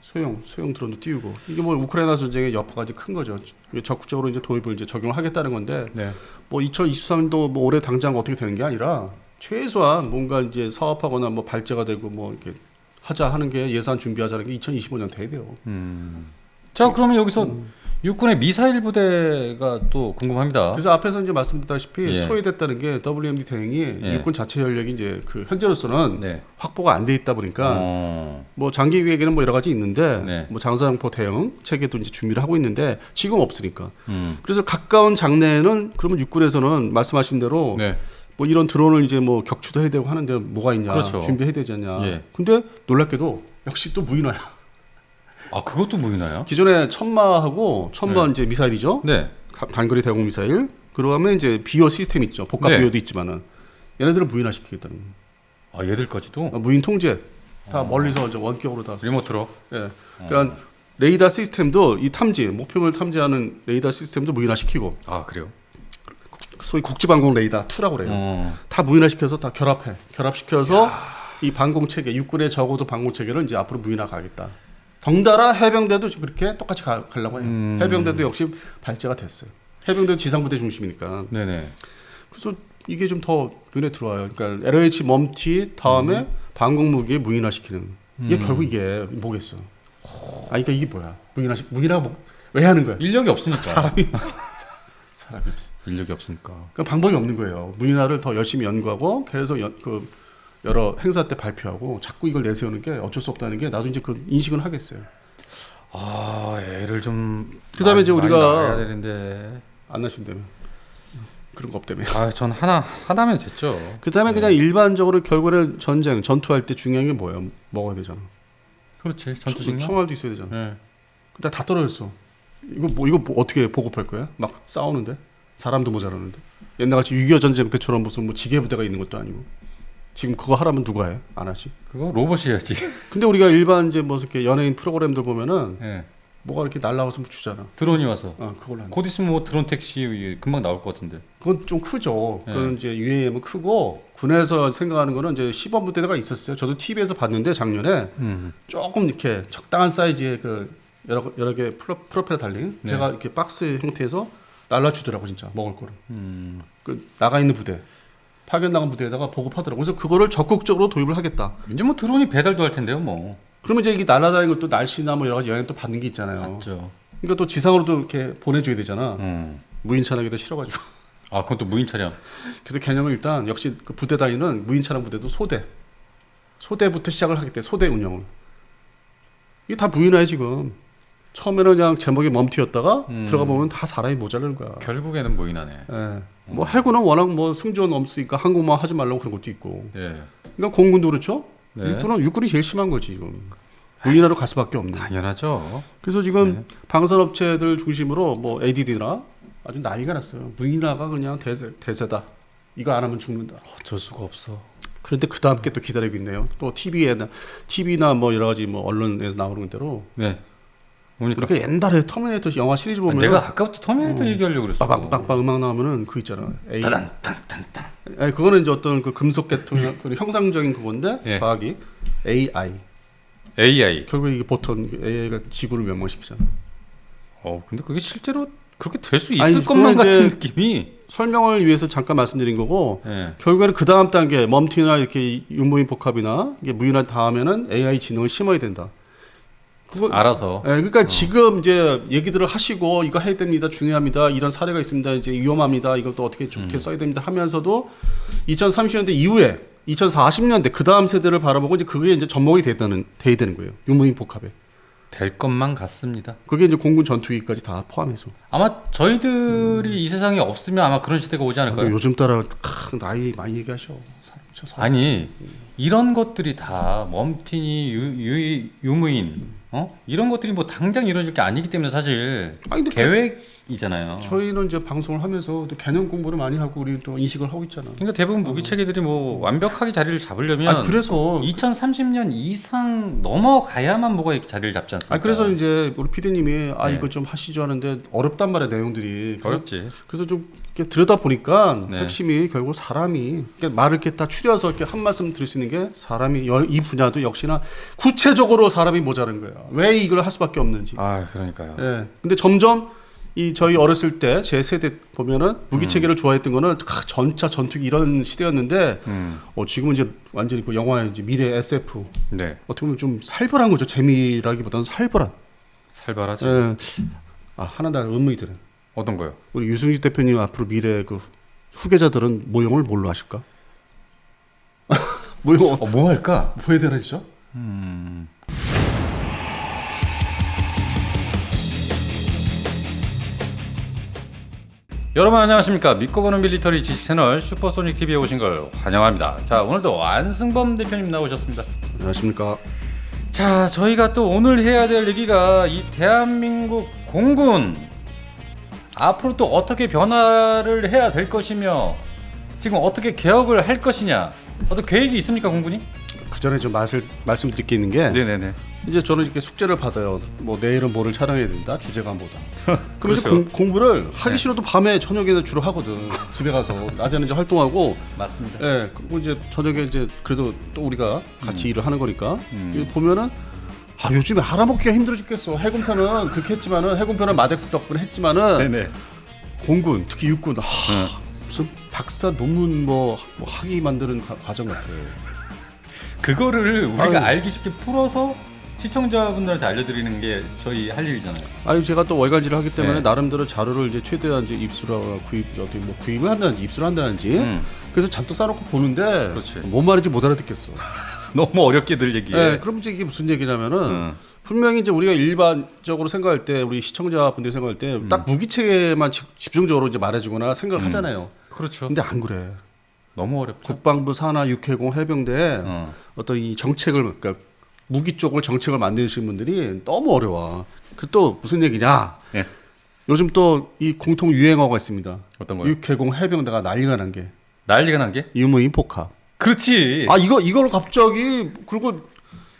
소형 드론도 띄우고 이게 뭐 우크라이나 전쟁의 여파가 이제 큰 거죠. 적극적으로 이제 도입을 이제 적용을 하겠다는 건데, 네. 뭐 2023년도 뭐 올해 당장 어떻게 되는 게 아니라 최소한 뭔가 이제 사업하거나 뭐 발제가 되고 뭐 이렇게 하자 하는 게 예산 준비하자는 게 2025년 돼야 돼요. 자 그러면 여기서 육군의 미사일 부대가 또 궁금합니다. 그래서 앞에서 이제 말씀드렸다시피 예. 소외됐다는 게 WMD 대응이 예. 육군 자체 전력이 이제 그 현재로서는 네. 확보가 안 돼 있다 보니까 뭐 장기 계획에는 뭐 여러 가지 있는데 네. 뭐 장사정포 대응 체계도 이제 준비를 하고 있는데 지금 없으니까. 그래서 가까운 장래에는 그러면 육군에서는 말씀하신 대로 네. 뭐 이런 드론을 이제 뭐 격추도 해야 되고 하는데 뭐가 있냐, 그렇죠. 준비해야 되지 않냐. 예. 근데 놀랍게도 역시 또 무인화야. 아 그것도 무인화요? 기존에 천마하고 천마 네. 이제 미사일이죠. 네. 단거리 대공 미사일. 그러면 이제 비어 시스템 있죠. 복합 네. 비어도 있지만은 얘네들을 무인화 시키겠다는 거예요. 아 얘들까지도? 무인 통제. 다 멀리서 이제 원격으로 다 리모트로. 예. 그러니까 레이더 시스템도 이 탐지 목표물 탐지하는 레이더 시스템도 무인화시키고 아 그래요? 소위 국지방공 레이더 2라고 그래요. 다 무인화시켜서 다 결합시켜서 이 방공 체계 육군의 적어도 방공 체계를 이제 앞으로 무인화 가겠다. 덩달아 해병대도 그렇게 똑같이 가려고 해요. 해병대도 역시 발제가 됐어요. 해병대도 지상부대 중심이니까. 네네. 그래서 이게 좀 더 눈에 들어와요. 그러니까 LH 멈티 다음에 방공 무기에 무인화시키는 이게 결국 이게 뭐겠어? 그러니까 이게 뭐야? 무인화 왜 하는 거야? 인력이 없으니까. 사람이 없어. 인력이 없으니까. 그러니까 방법이 없는 거예요. 무인화를 더 열심히 연구하고 계속 그 여러 행사 때 발표하고 자꾸 이걸 내세우는 게 어쩔 수 없다는 게 나도 이제 그 인식은 하겠어요. 아 애를 좀. 그다음에 이제 우리가 해야 되는데 안 나신다며 그런 거 없다며. 전 하나면 됐죠. 그다음에 그냥 일반적으로 결국에는 전쟁 전투할 때 중요한 게 뭐예요? 먹어야 되잖아. 그렇지. 전투식량. 총알도 있어야 되잖아. 네. 근데 다 떨어졌어. 이거 뭐 어떻게 보급할 거야? 막 싸우는데 사람도 모자라는데 옛날같이 6.25 전쟁 때처럼 무슨 뭐 지게 부대가 있는 것도 아니고 지금 그거 하라면 누가 해? 안 하지. 그거 로봇이 해야지. 근데 우리가 일반 이제 뭐 이렇게 연예인 프로그램들 보면은 네. 뭐가 이렇게 날라와서 뭐 주잖아. 드론이 와서. 그걸로 한다. 곧 있으면 뭐 드론 택시 금방 나올 것 같은데. 그건 좀 크죠. 네. 그건 이제 UAM은 크고 군에서 생각하는 거는 이제 시범 부대가 있었어요. 저도 TV에서 봤는데 작년에 조금 이렇게 적당한 사이즈의 그 여러 개 프로펠러 달린 네. 걔가 이렇게 박스 형태에서 날라주더라고 진짜 먹을 거를. 그 나가 있는 부대. 파견 나간 부대에다가 보급하더라고. 그래서 그거를 적극적으로 도입을 하겠다. 이제 뭐 드론이 배달도 할 텐데요, 뭐. 그러면 이제 이게 날아다니는 것도 날씨나 뭐 여러 가지 영향 또 받는 게 있잖아요. 맞죠. 그러니까 또 지상으로도 이렇게 보내줘야 되잖아. 무인 차량에다 실어가지고. 아, 그건 또 무인 차량. 그래서 개념은 일단 역시 그 부대 단위는 무인 차량 부대도 소대부터 시작을 하겠대. 소대 운영을. 이게 다 무인화해 지금. 처음에는 그냥 제목이 멈티였다가 들어가 보면 다 사람이 모자라는 거야. 결국에는 무인하네. 예. 뭐 해군은 워낙 뭐 승조원 없으니까 항공만 하지 말라고 그런 것도 있고. 예. 그러니까 공군도 그렇죠. 네. 육군이 제일 심한 거지 지금. 무인화로 갈 수밖에 없는. 당연하죠. 그래서 지금 네. 방산업체들 중심으로 뭐 ADD나 아주 난리가 났어요. 무인화가 그냥 대세다. 이거 안 하면 죽는다. 어쩔 수가 없어. 그런데 그 다음 게 또 기다리고 있네요. 또 TV나 뭐 여러 가지 뭐 언론에서 나오는 대로. 네. 뭡니까? 그러니까 옛날에 터미네이터 영화 시리즈 보면 내가 아까부터 터미네이터 얘기하려고 그랬어. 빵빵빵 음악 나오면은 그 있잖아. 따단딴딴딴. 그거는 이제 어떤 그 금속 계통 그 형상적인 그건데 예. 과학이 AI. 결국 이게 보통 AI가 지구를 멸망시키잖아. 근데 그게 실제로 그렇게 될 수 아니, 있을 것만 그건 같은 이제 느낌이. 설명을 위해서 잠깐 말씀드린 거고 예. 결국에는 그 다음 단계 멈티나 이렇게 유무인 복합이나 이게 무인화 다음에는 AI 지능을 심어야 된다. 그거 알아서. 그러니까 지금 이제 얘기들을 하시고 이거 해야 됩니다, 중요합니다, 이런 사례가 있습니다, 이제 위험합니다, 이것도 어떻게 좋게 써야 됩니다 하면서도 2030년대 이후에 2040년대 그 다음 세대를 바라보고 이제 그게 이제 접목이 돼야 되는 거예요. 유무인 복합에. 될 것만 같습니다. 그게 이제 공군 전투기까지 다 포함해서. 아마 저희들이 이 세상에 없으면 아마 그런 시대가 오지 않을까요? 요즘 따라 나이 많이 얘기하셔. 아니 이런 것들이 다 멈티니 유무인 이런 것들이 뭐 당장 이루어질 게 아니기 때문에 사실 근데 계획이잖아요. 저희는 이제 방송을 하면서 또 개념 공부를 많이 하고 우리 또 인식을 하고 있잖아. 그러니까 대부분 무기 체계들이 뭐 완벽하게 자리를 잡으려면 그래서 2030년 이상 넘어가야만 뭐가 이렇게 자리를 잡지 않습니까? 그래서 이제 우리 PD님이 네. 이거 좀 하시죠 하는데 어렵단 말이야 내용들이. 어렵지. 그래서 좀 이렇게 들여다 보니까 네. 핵심이 결국 사람이 그러니까 말을 이렇게 다 추려서 이렇게 한 말씀 드릴 수 있는 게 사람이 이 분야도 역시나 구체적으로 사람이 모자란 거예요. 왜 이걸 할 수밖에 없는지. 그러니까요. 예. 근데 점점 저희 어렸을 때 제 세대 보면은 무기 체계를 좋아했던 거는 전차 전투기 이런 시대였는데 지금은 이제 완전히 그 영화의 이제 미래 SF. 네. 어떻게 보면 좀 살벌한 거죠. 재미라기보다는 살벌한. 살벌하지. 예. 하나 더 의문이 드는. 어떤 거요? 우리 유승식 대표님 앞으로 미래 그 후계자들은 모형을 뭘로 하실까? 모형 뭐 할까? 뭐 해야 되나 진짜? 여러분 안녕하십니까? 믿고 보는 밀리터리 지식 채널 슈퍼소닉 TV에 오신 걸 환영합니다. 자, 오늘도 안승범 대표님 나오셨습니다. 안녕하십니까? 자, 저희가 또 오늘 해야 될 얘기가 이 대한민국 공군 앞으로 또 어떻게 변화를 해야 될 것이며 지금 어떻게 개혁을 할 것이냐, 어떤 계획이 있습니까, 공군이? 그 전에 좀 말씀드릴 게 있는 게 네네네. 이제 저는 이렇게 숙제를 받아요. 뭐 내일은 뭐를 촬영해야 된다. 주제가 뭐다. 그럼 그렇죠. 이제 공부를 하기 네. 싫어도 밤에 저녁에 주로 하거든. 집에 가서 낮에는 이제 활동하고. 맞습니다. 예. 그리고 이제 저녁에 이제 그래도 또 우리가 같이 일을 하는 거니까 이거 보면은 요즘에 알아먹기가 힘들어 죽겠어. 해군편은 그렇게 했지만은 해군편은 마덱스 덕분에 했지만은 네네. 공군 특히 육군 무슨 박사 논문 뭐 학위 만드는 과정 같아요. 그거를 우리가 아유. 알기 쉽게 풀어서 시청자분들한테 알려드리는 게 저희 할 일이잖아요. 아유 제가 또 월간지를 하기 때문에 네. 나름대로 자료를 이제 최대한 이제 입수하거나 어떻게 뭐 구입을 한다든지 입수를 한다든지 그래서 잔뜩 싸놓고 보는데 그렇지. 뭔 말인지 못 알아듣겠어. 너무 어렵게들 얘기해. 네, 그럼 이제 이게 무슨 얘기냐면은 분명히 이제 우리가 일반적으로 생각할 때 우리 시청자분들이 생각할 때 딱 무기체계만 집중적으로 이제 말해주거나 생각을 하잖아요. 그렇죠. 근데 안 그래. 너무 어렵죠. 국방부 산하 육해공 해병대 어떤 이 정책을 그러니까 무기 쪽을 정책을 만드시는 분들이 너무 어려워. 그 또 무슨 얘기냐? 네. 요즘 또 이 공통 유행어가 있습니다. 어떤 거요? 육해공 해병대가 난리가 난 게 난리가 난 게? 유무인 복합. 그렇지. 이걸 갑자기 그리고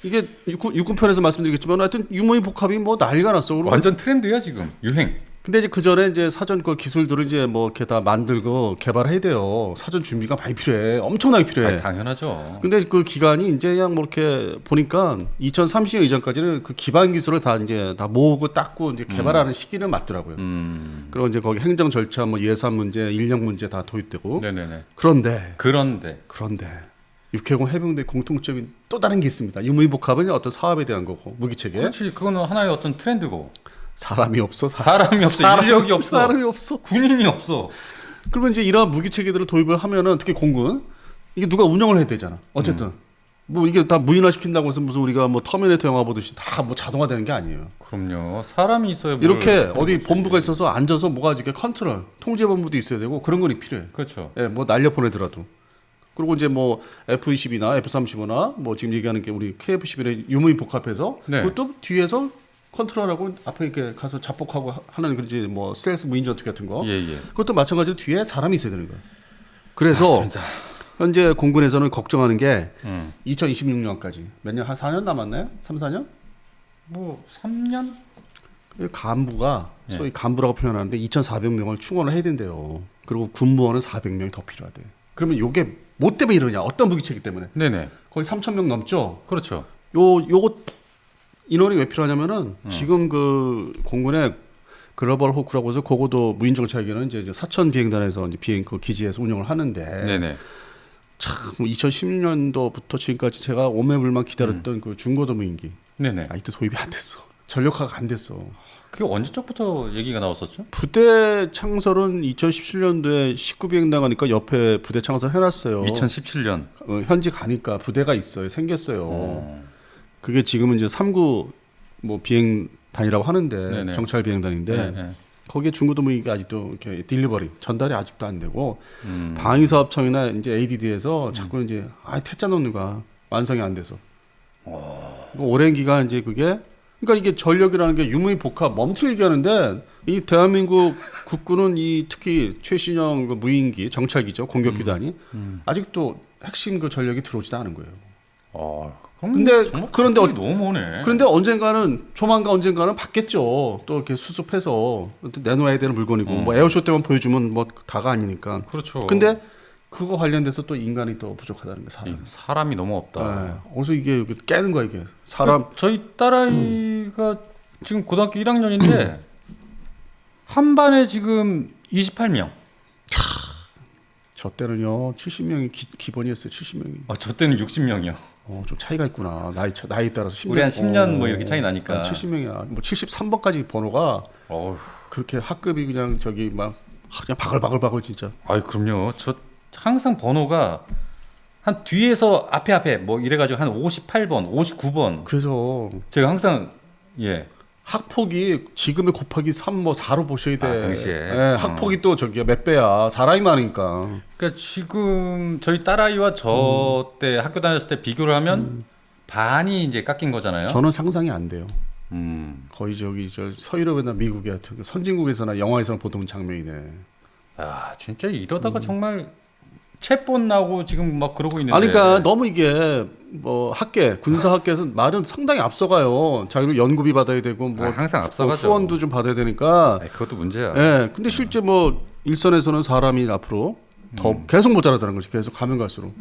이게 육군편에서 말씀드리겠지만 하여튼 유무인 복합이 뭐 난리가 났어. 그리고 완전 트렌드야 지금. 유행. 근데 이제 그 전에 이제 사전 그 기술들을 이제 뭐 이렇게 다 만들고 개발해야 돼요. 사전 준비가 많이 필요해. 엄청나게 필요해. 당연하죠. 근데 그 기간이 이제 그냥 뭐 이렇게 보니까 2030년 이전까지는 그 기반 기술을 다 이제 다 모으고 닦고 이제 개발하는 시기는 맞더라고요. 그리고 이제 거기 행정 절차, 뭐 예산 문제, 인력 문제 다 도입되고. 네네네. 그런데 육해공 해병대 공통점이 또 다른 게 있습니다. 유무인복합은 어떤 사업에 대한 거고 무기체계. 그렇지. 그거는 하나의 어떤 트렌드고. 사람이 없어. 사람이 없어. 인력이 없어. 사람이 없어. 군인이 없어. 그러면 이제 이러한 무기체계들을 도입을 하면은 특히 공군 이게 누가 운영을 해야 되잖아. 어쨌든 뭐 이게 다 무인화 시킨다고 해서 무슨 우리가 뭐 터미네이터 영화 보듯이 다 뭐 자동화되는 게 아니에요. 그럼요. 사람이 있어야 이렇게 어디 본부가 있어서 앉아서 뭐가 이렇게 컨트롤, 통제 본부도 있어야 되고 그런 건 필요해. 그렇죠. 예, 뭐 날려 보내더라도. 그리고 이제 뭐 F-22나 F-35나 뭐 지금 얘기하는 게 우리 KF-11에 유무인 복합해서 네. 그것도 뒤에서 컨트롤하고 앞에 이렇게 가서 자폭하고 하는 그지 뭐 스텔스 무인 전투기 같은 거. 예. 그것도 마찬가지로 뒤에 사람이 있어야 되는 거예요. 그래서 맞습니다. 현재 공군에서는 걱정하는 게 음. 2026년까지 몇 년 한 4년 남았나요? 3, 4년? 뭐 3년? 간부가 예. 소위 간부라고 표현하는데 2,400명을 충원을 해야 된대요. 그리고 군무원은 400명이 더 필요하대. 그러면 요게 뭐 때문에 이러냐? 어떤 무기체계 때문에? 네네. 거의 3,000명 넘죠. 그렇죠. 요거 인원이 왜 필요하냐면은 지금 그 공군의 글로벌 호크라고 해서 그거도 무인정찰기는 이제 사천 비행단에서 이제 비행 그 기지에서 운영을 하는데 네네. 참 2010년도부터 지금까지 제가 오매불만 기다렸던 그 중고도 무인기 네네. 아직도 도입이 안 됐어. 전력화가 안 됐어. 그게 언제적부터 얘기가 나왔었죠? 부대 창설은 2017년도에 19비행단 가니까 옆에 부대 창설 해놨어요. 2017년. 현지 가니까 부대가 있어요. 생겼어요. 그게 지금은 이제 3구 뭐 비행단이라고 하는데 네네. 정찰 비행단인데 네. 거기에 중고도 무기가 아직도 이렇게 딜리버리 전달이 아직도 안 되고 방위사업청이나 이제 ADD에서 자꾸 이제 퇴짜 놓는 거야. 완성이 안 돼서. 오랜 기간 이제 그게 그러니까 이게 전력이라는 게 유무인 복합 멈틀 얘기하는데 이 대한민국 국군은 이 특히 최신형 그 무인기 정찰기죠 공격기단이 아직도 핵심 그 전력이 들어오지도 않은 거예요. 그런데 너무 오네. 그런데 언젠가는 조만간 언젠가는 받겠죠. 또 이렇게 수습해서 내놓아야 되는 물건이고 뭐 에어쇼 때만 보여주면 뭐 다가 아니니까. 그렇죠. 근데 그거 관련돼서 또 인간이 또 부족하다는 게 사람이 너무 없다. 네. 어디서 이게 깨는 거야 이게 사람. 저희 딸아이가 지금 고등학교 1학년인데 한 반에 지금 28명. 저 때는요 70명이 기본이었어요. 70명이. 저 때는 60명이요. 좀 차이가 있구나. 나이 따라서 10년. 우리 한 10년 뭐 이렇게 차이 나니까. 70명이야. 뭐 73번까지 번호가 그렇게 학급이 그냥 저기 막 그냥 바글바글 진짜. 그럼요. 저 항상 번호가 한 뒤에서 앞에 뭐 이래가지고 한 58번, 59번. 그래서 제가 항상 학폭이 지금의 곱하기 3, 뭐 4로 보셔야 돼. 당시에. 학폭이 또 저기 몇 배야. 사람이 많으니까. 그러니까 지금 저희 딸아이와 저 때 학교 다녔을 때 비교를 하면 반이 이제 깎인 거잖아요. 저는 상상이 안 돼요. 거의 저기 저 서유럽이나 미국의 같은 선진국에서나 영화에서나 보던 장면이네. 진짜 이러다가 정말 채본 나고 지금 막 그러고 있는데. 아니, 그러니까 너무 이게 뭐 학계, 군사 학계에서 말은 상당히 앞서가요. 자기도 연구비 받아야 되고 뭐 항상 앞서가죠. 후원도 좀 받아야 되니까. 아니, 그것도 문제야. 예. 근데 실제 뭐 일선에서는 사람이 앞으로 더 계속 모자라다는 거지. 계속 가면 갈수록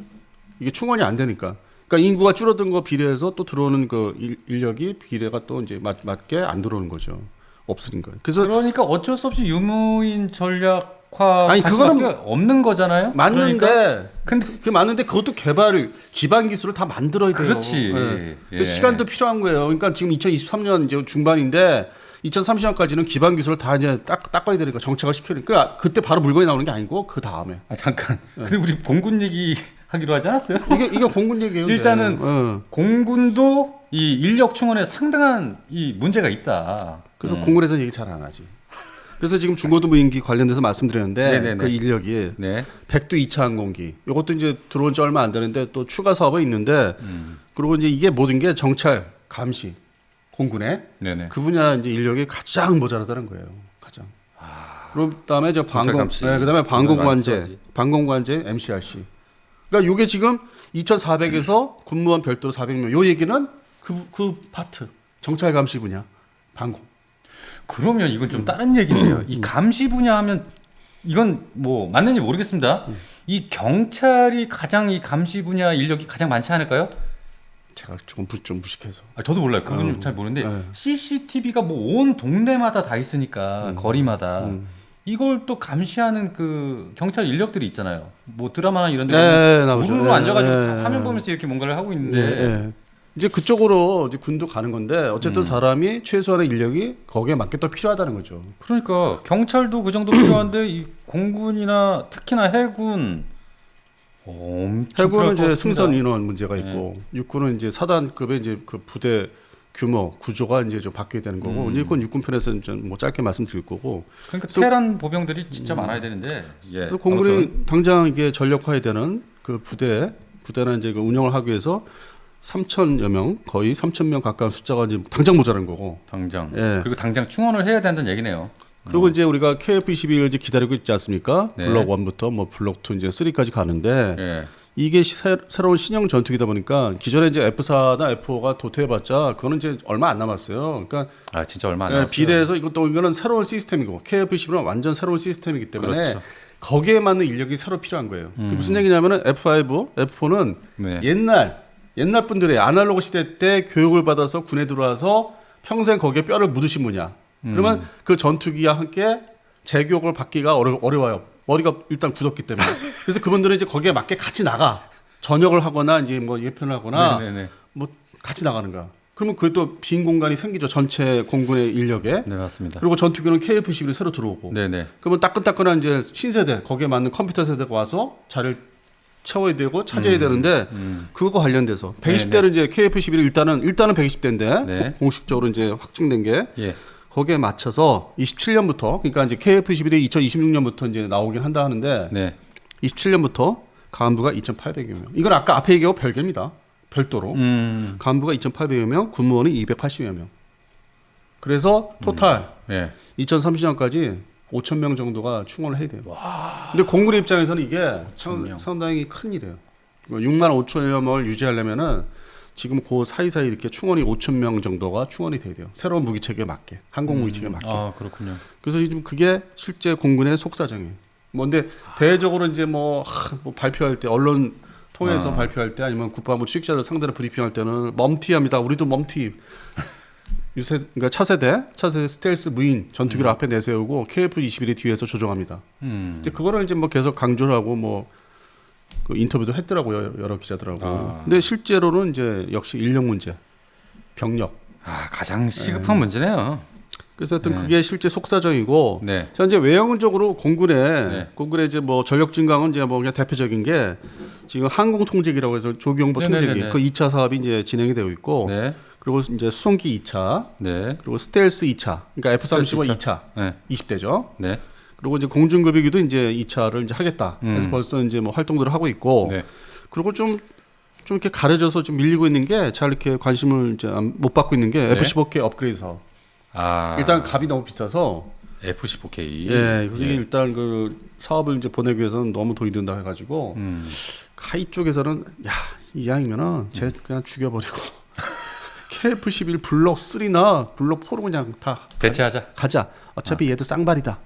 이게 충원이 안 되니까. 그러니까 인구가 줄어든 거 비례해서 또 들어오는 그 인력이 비례가 또 이제 맞게 안 들어오는 거죠. 없으니까. 그래서 그러니까 어쩔 수 없이 유무인 전략화 아니, 그거는 없는 거잖아요. 맞는데 그러니까? 근데 그 맞는데 그것도 개발 기반 기술을 다 만들어야 돼요. 그렇지. 예. 예. 시간도 필요한 거예요. 그러니까 지금 2023년 이제 중반인데 2030년까지는 기반 기술을 다 이제 닦아야 되니까 정착을 시켜니까 그때 바로 물건이 나오는 게 아니고 그 다음에. 아, 잠깐. 근데 우리 공군 얘기 하기로 하지 않았어요? 이게 공군 얘기예요. 일단은 공군도 이 인력 충원에 상당한 이 문제가 있다. 그래서 공군에서 얘기 잘 안 하지. 그래서 지금 중고도 무인기 관련돼서 말씀드렸는데 네네네. 그 인력이 네. 백두 2차 항공기 이것도 이제 들어온 지 얼마 안 되는데 또 추가 사업이 있는데 그리고 이제 이게 모든 게 정찰 감시 공군에 네네. 그 분야 이제 인력이 가장 모자라다는 거예요. 가장. 그다음에 저 방공, 감시. 네, 그다음에 방공관제, 필요하지. 방공관제 MCRC. 그러니까 이게 지금 2,400에서 군무원 별도로 400명. 요 얘기는 그 파트 정찰 감시 분야 방공. 그러면 이건 좀 다른 얘기인데요. 이 감시 분야 하면 이건 뭐 맞는지 모르겠습니다. 이 경찰이 가장 이 감시 분야 인력이 가장 많지 않을까요? 제가 좀 무식해서. 아, 저도 몰라요. 그건 잘 모르는데 네. CCTV가 뭐 온 동네마다 다 있으니까 거리마다 이걸 또 감시하는 그 경찰 인력들이 있잖아요. 뭐 드라마나 이런 데 네, 나오죠. 우르르 네, 앉아가지고 네. 다 화면 보면서 이렇게 뭔가를 하고 있는데 네. 이제 그쪽으로 이제 군도 가는 건데 어쨌든 사람이 최소한의 인력이 거기에 맞게 또 필요하다는 거죠. 그러니까 경찰도 그 정도 필요한데 이 공군이나 특히나 해군 엄청 해군은 필요할 것 이제 같습니다. 승선 인원 문제가 있고 육군은 이제 사단급의 이제 그 부대 규모 구조가 이제 좀 바뀌어야 되는 거고 일본 육군 편에서는 좀 뭐 짧게 말씀드릴 거고. 그러니까 테란 보병들이 진짜 많아야 되는데 예. 그래서 공군이 아무튼. 당장 이게 전력화해야 되는 그 부대는 이제 그 운영을 하기 위해서 3,000여 명 거의 3,000명 가까운 숫자가 이제 당장 모자란 거고. 당장 예. 그리고 당장 충원을 해야 된다는 얘기네요. 그리고 이제 우리가 KF-21을 이제 기다리고 있지 않습니까? 네. 블록 1부터 뭐 블록 2 이제 3까지 가는데 예. 이게 새로운 신형 전투기다 보니까 기존에 이제 F4나 F5가 도태해봤자 그거는 이제 얼마 안 남았어요. 그러니까 아 진짜 얼마 안 남았어요. 비례해서 이거는 새로운 시스템이고 KF-21은 완전 새로운 시스템이기 때문에 그렇죠. 거기에 맞는 인력이 새로 필요한 거예요. 그게 무슨 얘기냐면은 F5, F4는 네. 옛날 분들의 아날로그 시대 때 교육을 받아서 군에 들어와서 평생 거기에 뼈를 묻으신 분이야. 그러면 그 전투기와 함께 재교육을 받기가 어려워요. 머리가 일단 굳었기 때문에. 그래서 그분들은 이제 거기에 맞게 같이 나가. 전역을 하거나 이제 뭐 예편을 하거나 네네네. 뭐 같이 나가는 거야. 그러면 그것도 빈 공간이 생기죠. 전체 공군의 인력에. 네 맞습니다. 그리고 전투기는 KF-11이 새로 들어오고. 네네. 그러면 따끈따끈한 이제 신세대 거기에 맞는 컴퓨터 세대가 와서 자리를 채워야 되고 차지해야 되는데 그거 관련돼서 120대는 이제 KF-11이 일단은 120대인데 네. 공식적으로 이제 확증된 게 예. 거기에 맞춰서 27년부터 그러니까 이제 KF-11이 2026년부터 이제 나오긴 한다 하는데 네. 27년부터 간부가 2,800여 명. 이건 아까 앞에 얘기하고 별개입니다. 별도로. 간부가 2,800여 명, 군무원이 280여 명. 그래서 토탈 예. 2030년까지 5,000명 정도가 충원을 해야 돼요. 근데 공군의 입장에서는 이게 5,000명. 상당히 큰 일이에요. 6만 5천여 명을 유지하려면은 지금 그 사이사이 이렇게 충원이 5,000명 정도가 충원이 돼야 돼요. 새로운 무기 체계에 맞게, 항공 무기 체계에 맞게. 아 그렇군요. 그래서 지금 그게 실제 공군의 속사정이에요. 뭔데 대외적으로 이제 뭐 발표할 때 언론 통해서 발표할 때 아니면 국방부 취직자들 상대로 브리핑할 때는 멈티합니다. 우리도 멈티. 그러니까 차세대 스텔스 무인 전투기를 앞에 내세우고 KF-21이 뒤에서 조종합니다. 이제 그거를 이제 뭐 계속 강조를 하고 뭐 그 인터뷰도 했더라고요. 여러 기자들하고. 근데 실제로는 이제 역시 인력 문제, 병력. 아 가장 시급한 문제네요. 그래서 하여튼 그게 실제 속사정이고 네. 현재 외형적으로 공군의 네. 이제 뭐 전력 증강은 이제 뭐 그냥 대표적인 게 지금 항공 통제기라고 해서 조기용보 통제기 네네네네. 그 2차 사업이 이제 진행이 되고 있고 네. 그리고 이제 수송기 2차 네. 그리고 스텔스 2차 그러니까 F-35 2차 네. 20대죠. 네. 그리고 이제 공중급유기도 이제 2차를 이제 하겠다. 그래서 벌써 이제 뭐 활동들을 하고 있고 네. 그리고 좀 이렇게 가려져서 좀 밀리고 있는 게 잘 이렇게 관심을 이제 못 받고 있는 게 네. F-15K 업그레이드 사업. 아 일단 값이 너무 비싸서 F-15K. 예, 그래서 이게 일단 그 사업을 이제 보내기 위해서는 너무 돈이 든다 해가지고 카이 쪽에서는 야, 이왕이면은 쟤 그냥 죽여버리고 KF-11 블록 3나 블록 4로 그냥 다 대체하자. 가자. 어차피 얘도 쌍발이다.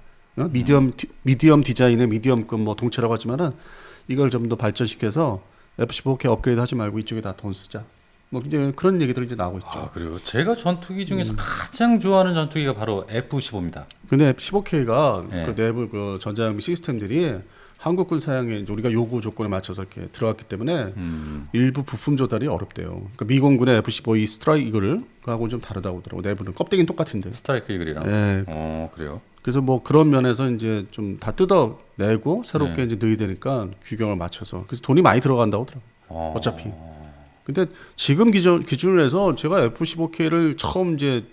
미디엄 디자인의 미디엄급 뭐 동체라고 하지만은 이걸 좀 더 발전시켜서 F-15K 업그레이드 하지 말고 이쪽에 다 돈 쓰자. 뭐 이제 그런 얘기들이 이제 나오고 있죠. 아, 그래요. 제가 전투기 중에서 가장 좋아하는 전투기가 바로 F-15입니다. 근데 F-15K가 예. 그 내부 그 전자장비 시스템들이 한국군 사양에 이제 우리가 요구 조건에 맞춰서 이렇게 들어갔기 때문에 일부 부품 조달이 어렵대요. 그러니까 미공군의 F-15E 스트라이크를 하고 좀 다르다고 하더라고. 내부는 껍데기는 똑같은데. 스트라이크 이글이랑. 예. 그래요. 그래서 뭐 그런 면에서 이제 좀 다 뜯어내고 새롭게 네. 이제 넣어야 되니까 규격을 맞춰서 그래서 돈이 많이 들어간다고 하더라고. 어차피. 근데 지금 기준으로 해서 제가 F-15K를 처음 이제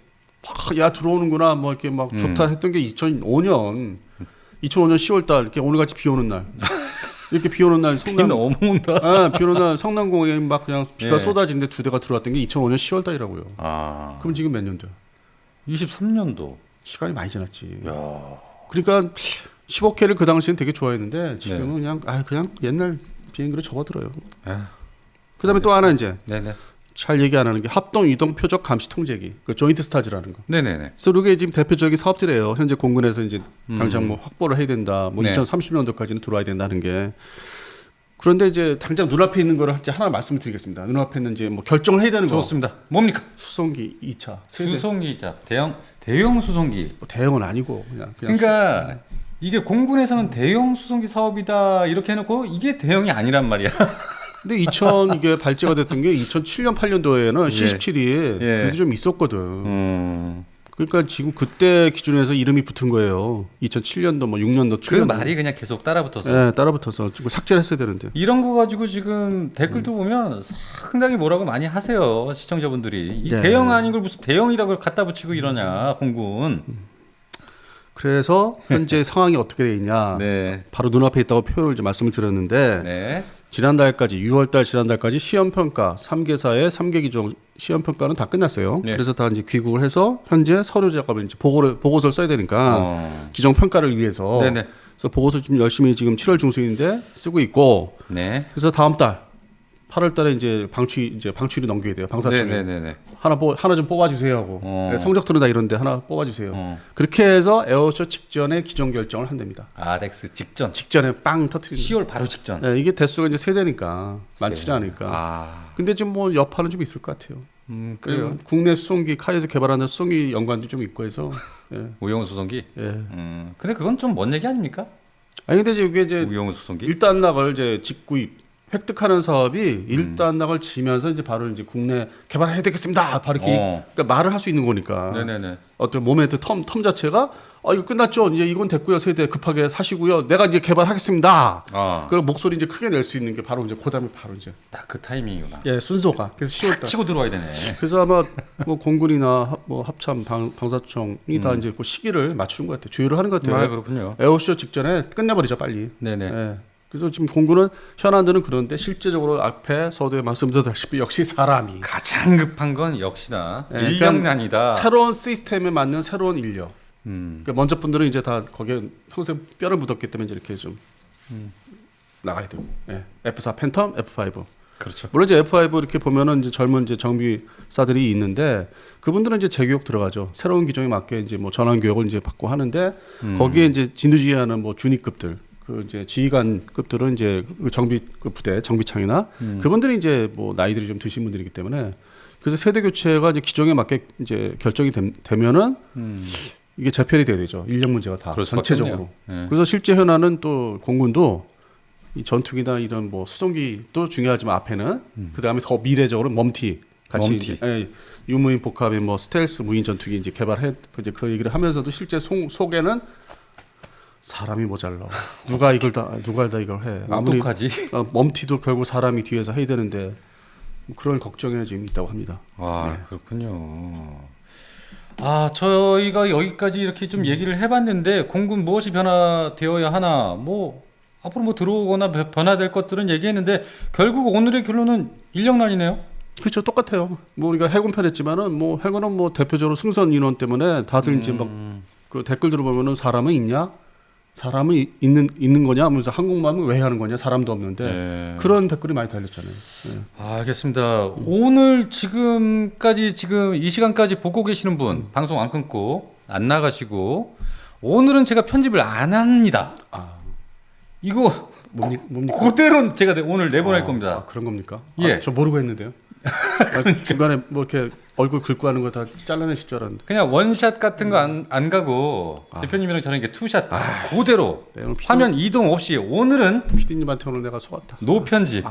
야 들어오는구나 뭐 이렇게 막 좋다 했던 게 2005년 10월달 이렇게 오늘같이 비 오는 날 이렇게 비 오는 날 성남 너무 온다. 비 오는 날 성남공에 막 그냥 비가 예. 쏟아지는데 두 대가 들어왔던 게 2005년 10월달이라고요. 아. 그럼 지금 몇 년도야? 23년도. 시간이 많이 지났지. 야. 그러니까 15K를 그 당시엔 되게 좋아했는데 지금은 네. 그냥 옛날 비행기로 접어들어요. 아, 그다음에 또 하나 이제 네네. 잘 얘기 안 하는 게 합동 이동 표적 감시 통제기, 그 조인트 스타즈라는 거. 네네네. 그래서 이게 지금 대표적인 사업들이에요. 현재 공군에서 이제 당장 뭐 확보를 해야 된다. 뭐 네. 2030년도까지는 들어와야 된다는 게. 그런데 이제 당장 눈앞에 있는 거를 이제 하나 말씀드리겠습니다. 눈앞에 있는 이제 뭐 결정을 해야 되는 거. 좋습니다. 뭡니까? 수송기 2차. 세대. 수송기자. 대형 수송기. 뭐 대형은 아니고 그냥 그러니까 이게 공군에서는 대형 수송기 사업이다 이렇게 해놓고 이게 대형이 아니란 말이야. 근데 이게 발제가 됐던 게 2007년 8년도에는 C17이 예. 그래도 좀 있었거든. 그러니까 지금 그때 기준에서 이름이 붙은 거예요. 2007년도 뭐 6년도 그 말이 그냥 계속 따라붙어서. 네, 따라붙어서 지금 삭제를 했어야 되는데. 이런 거 가지고 지금 댓글도 보면 상당히 뭐라고 많이 하세요 시청자분들이. 이 네. 대형 아닌 걸 무슨 대형이라고 갖다 붙이고 이러냐 공군. 그래서 현재 상황이 어떻게 돼 있냐. 네. 바로 눈앞에 있다고 표현을 이제 말씀을 드렸는데 네. 지난달까지 6월달 지난달까지 시험 평가 3개사의 3개 기종 시험 평가는 다 끝났어요. 네. 그래서 다 이제 귀국을 해서 현재 서류 작업을 이제 보고서를 써야 되니까 기종 평가를 위해서 네네. 그래서 보고서 좀 열심히 지금 7월 중순인데 쓰고 있고 네. 그래서 다음 달 8월 달에 이제 방출이 넘겨야 돼요. 방사청에. 네네네. 하나 좀 뽑아주세요 하고 성적표는 다 이런데 하나 뽑아주세요. 그렇게 해서 에어쇼 직전에 기종 결정을 한답니다. 아덱스 직전에 빵 터트리는. 10월 바로 직전. 네, 이게 대수가 이제 세대니까 많지는 않으니까. 아. 근데 지금 뭐 여파는 좀 있을 것 같아요. 그래요. 국내 수송기 카이에서 개발하는 수송기 연관도 좀 있고 해서. 예. 우영우 수송기. 예. 근데 그건 좀 먼 얘기 아닙니까? 아니 근데 이게 이제 우영우 수송기. 1단락을 이제 직구입 획득하는 사업이 1단락을 지면서 이제 바로 이제 국내 개발해야 되겠습니다. 바로 이렇게 그러니까 말을 할 수 있는 거니까. 네네네. 어떤 모멘트 텀 자체가 이거 끝났죠. 이제 이건 됐고요. 세대 급하게 사시고요. 내가 이제 개발하겠습니다. 그럼 목소리 이제 크게 낼 수 있는 게 바로 이제 그다음에 바로 이제 딱 그 타이밍이구나. 예, 순서가. 그래서 10월달. 치고 들어와야 되네. 그래서 아마 뭐 공군이나 뭐 합참 방사청이 다 이제 그 시기를 맞추는 것 같아요. 조율을 하는 것 같아요. 아, 그렇군요. 에어쇼 직전에 끝내버리자 빨리. 네네. 예. 그래서 지금 공군은 현안들은 그런데 실제적으로 앞에 서두에 말씀드렸다시피 역시 사람이 가장 급한 건 역시나 예, 인력난이다. 새로운 시스템에 맞는 새로운 인력. 그러니까 먼저 분들은 이제 다 거기에 평생 뼈를 묻었기 때문에 이제 이렇게 좀 나가야 되고. 예. F4 팬텀, F5. 그렇죠. 물론 이제 F5 이렇게 보면은 이제 젊은 이제 정비사들이 있는데 그분들은 이제 재교육 들어가죠. 새로운 기종에 맞게 이제 뭐 전환 교육을 이제 받고 하는데 거기에 이제 진두지휘하는 뭐 준위급들 그 이제 지휘관급들은 이제 그 정비 그 부대 정비창이나 그분들이 이제 뭐 나이들이 좀 드신 분들이기 때문에 그래서 세대 교체가 이제 기종에 맞게 이제 결정이 되면은 이게 재편이 돼야 되죠. 인력 문제가 다 전체적으로. 네. 그래서 실제 현안은 또 공군도 이 전투기나 이런 뭐 수송기도 중요하지만 앞에는 그 다음에 더 미래적으로 멈티 같이 예, 유무인 복합의 뭐 스텔스 무인 전투기 이제 개발해 이제 그 얘기를 하면서도 실제 속에는 사람이 모자라. 누가 이걸 다 이걸 해. 아무리 어떡하지? 멈티도 결국 사람이 뒤에서 해야 되는데 뭐 그런 걱정이 지금 있다고 합니다. 아, 그렇군요. 아, 저희가 여기까지 이렇게 좀 얘기를 해봤는데 공군 무엇이 변화되어야 하나, 뭐 앞으로 뭐 들어오거나 변화될 것들은 얘기했는데 결국 오늘의 결론은 인력난이네요. 그렇죠, 똑같아요. 뭐 우리가 해군 편했지만은 뭐 해군은 뭐 대표적으로 승선 인원 때문에 다들 이제 막 그 댓글들을 보면은 사람은 있냐? 사람은 있는 거냐? 하면서 한국말은 왜 하는 거냐? 사람도 없는데 네. 그런 댓글이 많이 달렸잖아요. 네. 알겠습니다. 오늘 지금까지 지금 이 시간까지 보고 계시는 분 방송 안 끊고 안 나가시고 오늘은 제가 편집을 안 합니다. 이거 뭡니까? 그대로 제가 오늘 내보낼 겁니다. 그런 겁니까? 예. 저 모르고 했는데요. 중간에 뭐 이렇게 얼굴 긁고 하는 거 다 잘라내실 줄 알았는데. 그냥 원샷 같은 거 안 가고 대표님이랑 저랑 이렇게 투샷 그대로 네, 오늘 화면 이동 없이 오늘은 PD님한테 오늘 내가 속았다. 노편집.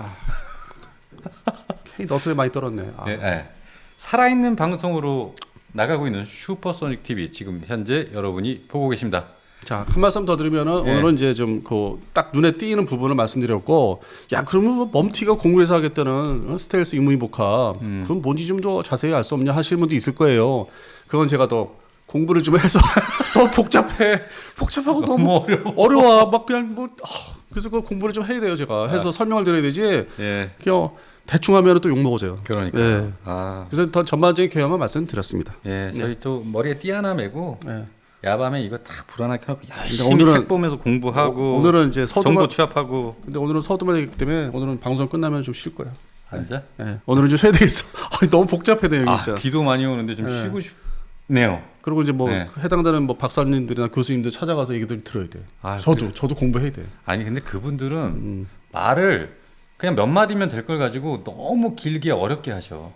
K 너스레 많이 떨었네. 예, 예. 살아있는 방송으로 나가고 있는 슈퍼소닉 TV 지금 현재 여러분이 보고 계십니다. 자, 한 말씀 더 드리면은 예. 오늘은 이제 좀 그 딱 눈에 띄는 부분을 말씀드렸고, 야 그러면 뭐 멈티가 공군에서 하겠다는 스텔스 임무이복합 그럼 뭔지 좀 더 자세히 알 수 없냐 하시는 분도 있을 거예요. 그건 제가 더 공부를 좀 해서 더 복잡하고 너무 어려워. 막 그냥 뭐 그래서 그 공부를 좀 해야 돼요. 제가 해서 설명을 드려야 되지. 예. 그냥 대충 하면 또 욕 먹어져요. 그러니까. 예. 아. 그래서 더 전반적인 개요만 말씀드렸습니다. 예, 저희 또 머리에 띠 하나 메고 예. 야밤에 이거 다 불안하게 켜놓고 열심히 책 보면서 공부하고 오늘은 이제 정보 취합하고. 근데 오늘은 서두만 되기 때문에 오늘은 방송 끝나면 좀 쉴 거야. 진짜? 예. 오늘은 좀 쉬어야 되겠어. 너무 복잡해 내용이 진짜. 비도 많이 오는데 좀 예. 쉬고 싶네요. 그리고 이제 뭐 네. 해당되는 뭐 박사님들이나 교수님들 찾아가서 얘기들 들어야 돼. 아, 저도 공부해야 돼. 아니 근데 그분들은 말을 그냥 몇 마디면 될 걸 가지고 너무 길게 어렵게 하셔.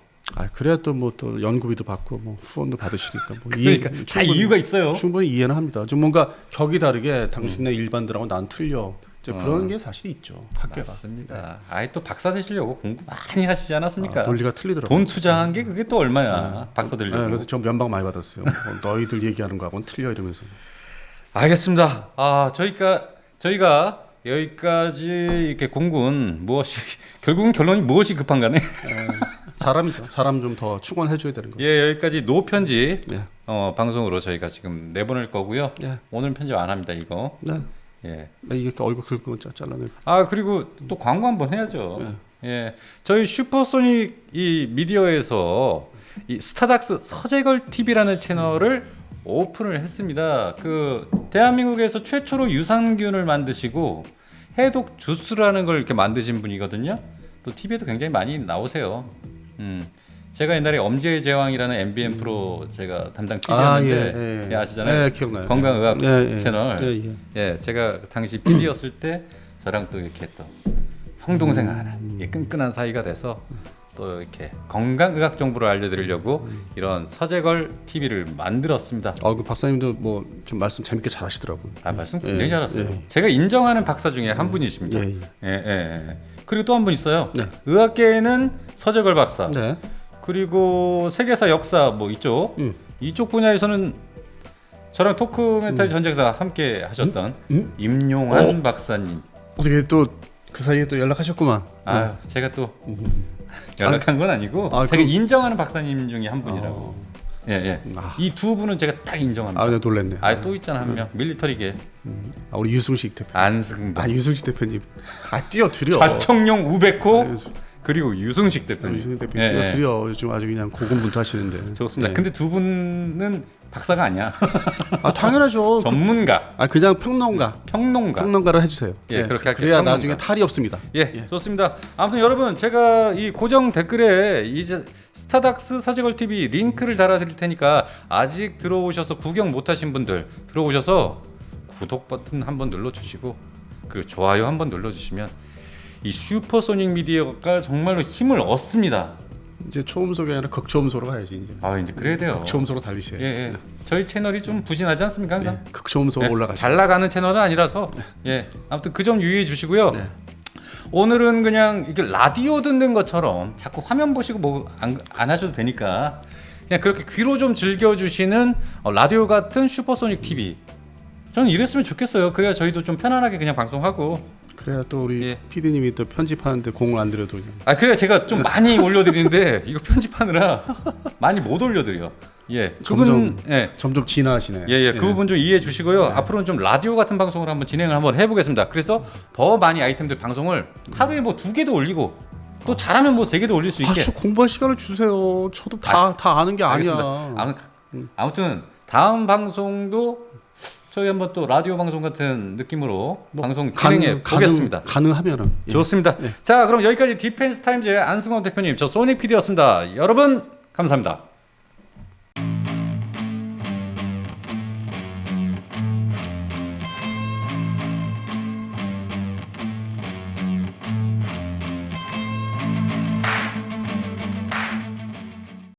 그래야 또 뭐 또 연구비도 받고 뭐 후원도 받으시니까 뭐 그러니까 다 이유가 있어요. 충분히 이해는 합니다. 좀 뭔가 격이 다르게 당신네 일반들하고 난 틀려. 이제 그런 게 사실 있죠. 학계가. 맞습니다. 아예 또 박사 되시려고 공부 많이 하시지 않았습니까? 논리가 틀리더라고요. 돈 투자한 게 그게 또 얼마야? 박사 되려고. 그래서 저 면박 많이 받았어요. 너희들 얘기하는 거하고는 틀려 이러면서. 알겠습니다. 저희가 여기까지 이렇게 공군 무엇이 결국은 결론이 무엇이 급한가네. 사람이죠. 사람 좀 더 축원해줘야 되는 거예요. 예, 여기까지 노편집 예. 방송으로 저희가 지금 내보낼 거고요. 예. 오늘 편집 안 합니다 이거. 네. 예. 이게 얼굴 긁고 잘라내고. 그리고 또 광고 한번 해야죠. 예. 저희 슈퍼소닉 이 미디어에서 이 스타닥스 서재걸 TV라는 채널을 오픈을 했습니다. 그 대한민국에서 최초로 유산균을 만드시고 해독 주스라는 걸 이렇게 만드신 분이거든요. 또 TV에도 굉장히 많이 나오세요. 제가 옛날에 엄지의 제왕이라는 MBN 프로 제가 담당 PD였는데 예, 아시잖아요. 예, 기억나요. 건강의학 예, 예. 채널. 예, 제가 당시 PD였을 때 저랑 또 이렇게 또 형 동생 하나 끈끈한 사이가 돼서 또 이렇게 건강의학 정보를 알려드리려고 이런 서재걸 TV를 만들었습니다. 그 박사님도 뭐 좀 말씀 재밌게 잘하시더라고요. 말씀 굉장히 잘하세요. 예. 제가 인정하는 박사 중에 한 분이십니다. 예, 예. 그리고 또 한 분 있어요. 네. 의학계에는 서재걸 박사. 네. 그리고 세계사 역사 뭐 이쪽 분야에서는 저랑 토크멘터리 전쟁사 함께 하셨던 임용환 박사님. 어떻게 또 그 사이에 또 연락하셨구만. 제가 또 연락한 건 아니고 제가 그럼... 인정하는 박사님 중에 한 분이라고. 예. 이 두 분은 제가 딱 인정합니다. 그냥 놀랬네. 또 있잖아 한 명. 밀리터리계. 우리 유승식 대표. 안승범. 유승식 대표님. 띄워드려. 좌청룡 우백호. 그리고 유승식 대표님. 유승식 대표님 띄워드려. 요즘 아주 그냥 고군분투하시는데. 좋습니다. 근데 두 분은 박사가 아니야. 당연하죠. 전문가. 그냥 평론가로 해주세요. 예, 그렇게 할게요. 그래야 평론가. 나중에 탈이 없습니다. 예, 좋습니다. 아무튼 여러분 제가 이 고정 댓글에 이제 스타닥스 서재걸 TV 링크를 달아드릴 테니까 아직 들어오셔서 구경 못하신 분들 들어오셔서 구독 버튼 한번 눌러주시고 그리고 좋아요 한번 눌러주시면 이 슈퍼소닉 미디어가 정말로 힘을 얻습니다. 이제 초음속이 아니라 극초음속으로 가야지 이제. 이제 그래야 돼요. 극초음속으로 달리셔야지. 예. 저희 채널이 좀 부진하지 않습니까 항상? 극초음속으로 올라가시죠. 잘 나가는 채널은 아니라서 아무튼 그 점 유의해 주시고요. 오늘은 그냥 이게 라디오 듣는 것처럼 자꾸 화면 보시고 뭐 안 하셔도 되니까 그냥 그렇게 귀로 좀 즐겨주시는 라디오 같은 슈퍼소닉 TV. 저는 이랬으면 좋겠어요. 그래야 저희도 좀 편안하게 그냥 방송하고. 그래야 또 우리 PD님이 또 편집하는데 공을 안 들여도 그래야 제가 좀 많이 올려드리는데 이거 편집하느라 많이 못 올려드려. 점점 진화하시네. 그 부분 좀 이해해 주시고요. 앞으로는 좀 라디오 같은 방송을 한번 진행을 한번 해보겠습니다. 그래서 더 많이 아이템들 방송을 하루에 뭐 2개도 올리고 또 잘하면 뭐 3개도 올릴 수 있게. 공부할 시간을 주세요. 저도 다 아는 게 아니야. 아무튼 다음 방송도 저희 한번 또 라디오 방송 같은 느낌으로 방송 진행해 보겠습니다. 가능하면은. 예. 좋습니다. 자, 그럼 여기까지 디펜스 타임즈의 안승원 대표님, 저 소닉 PD였습니다. 여러분 감사합니다.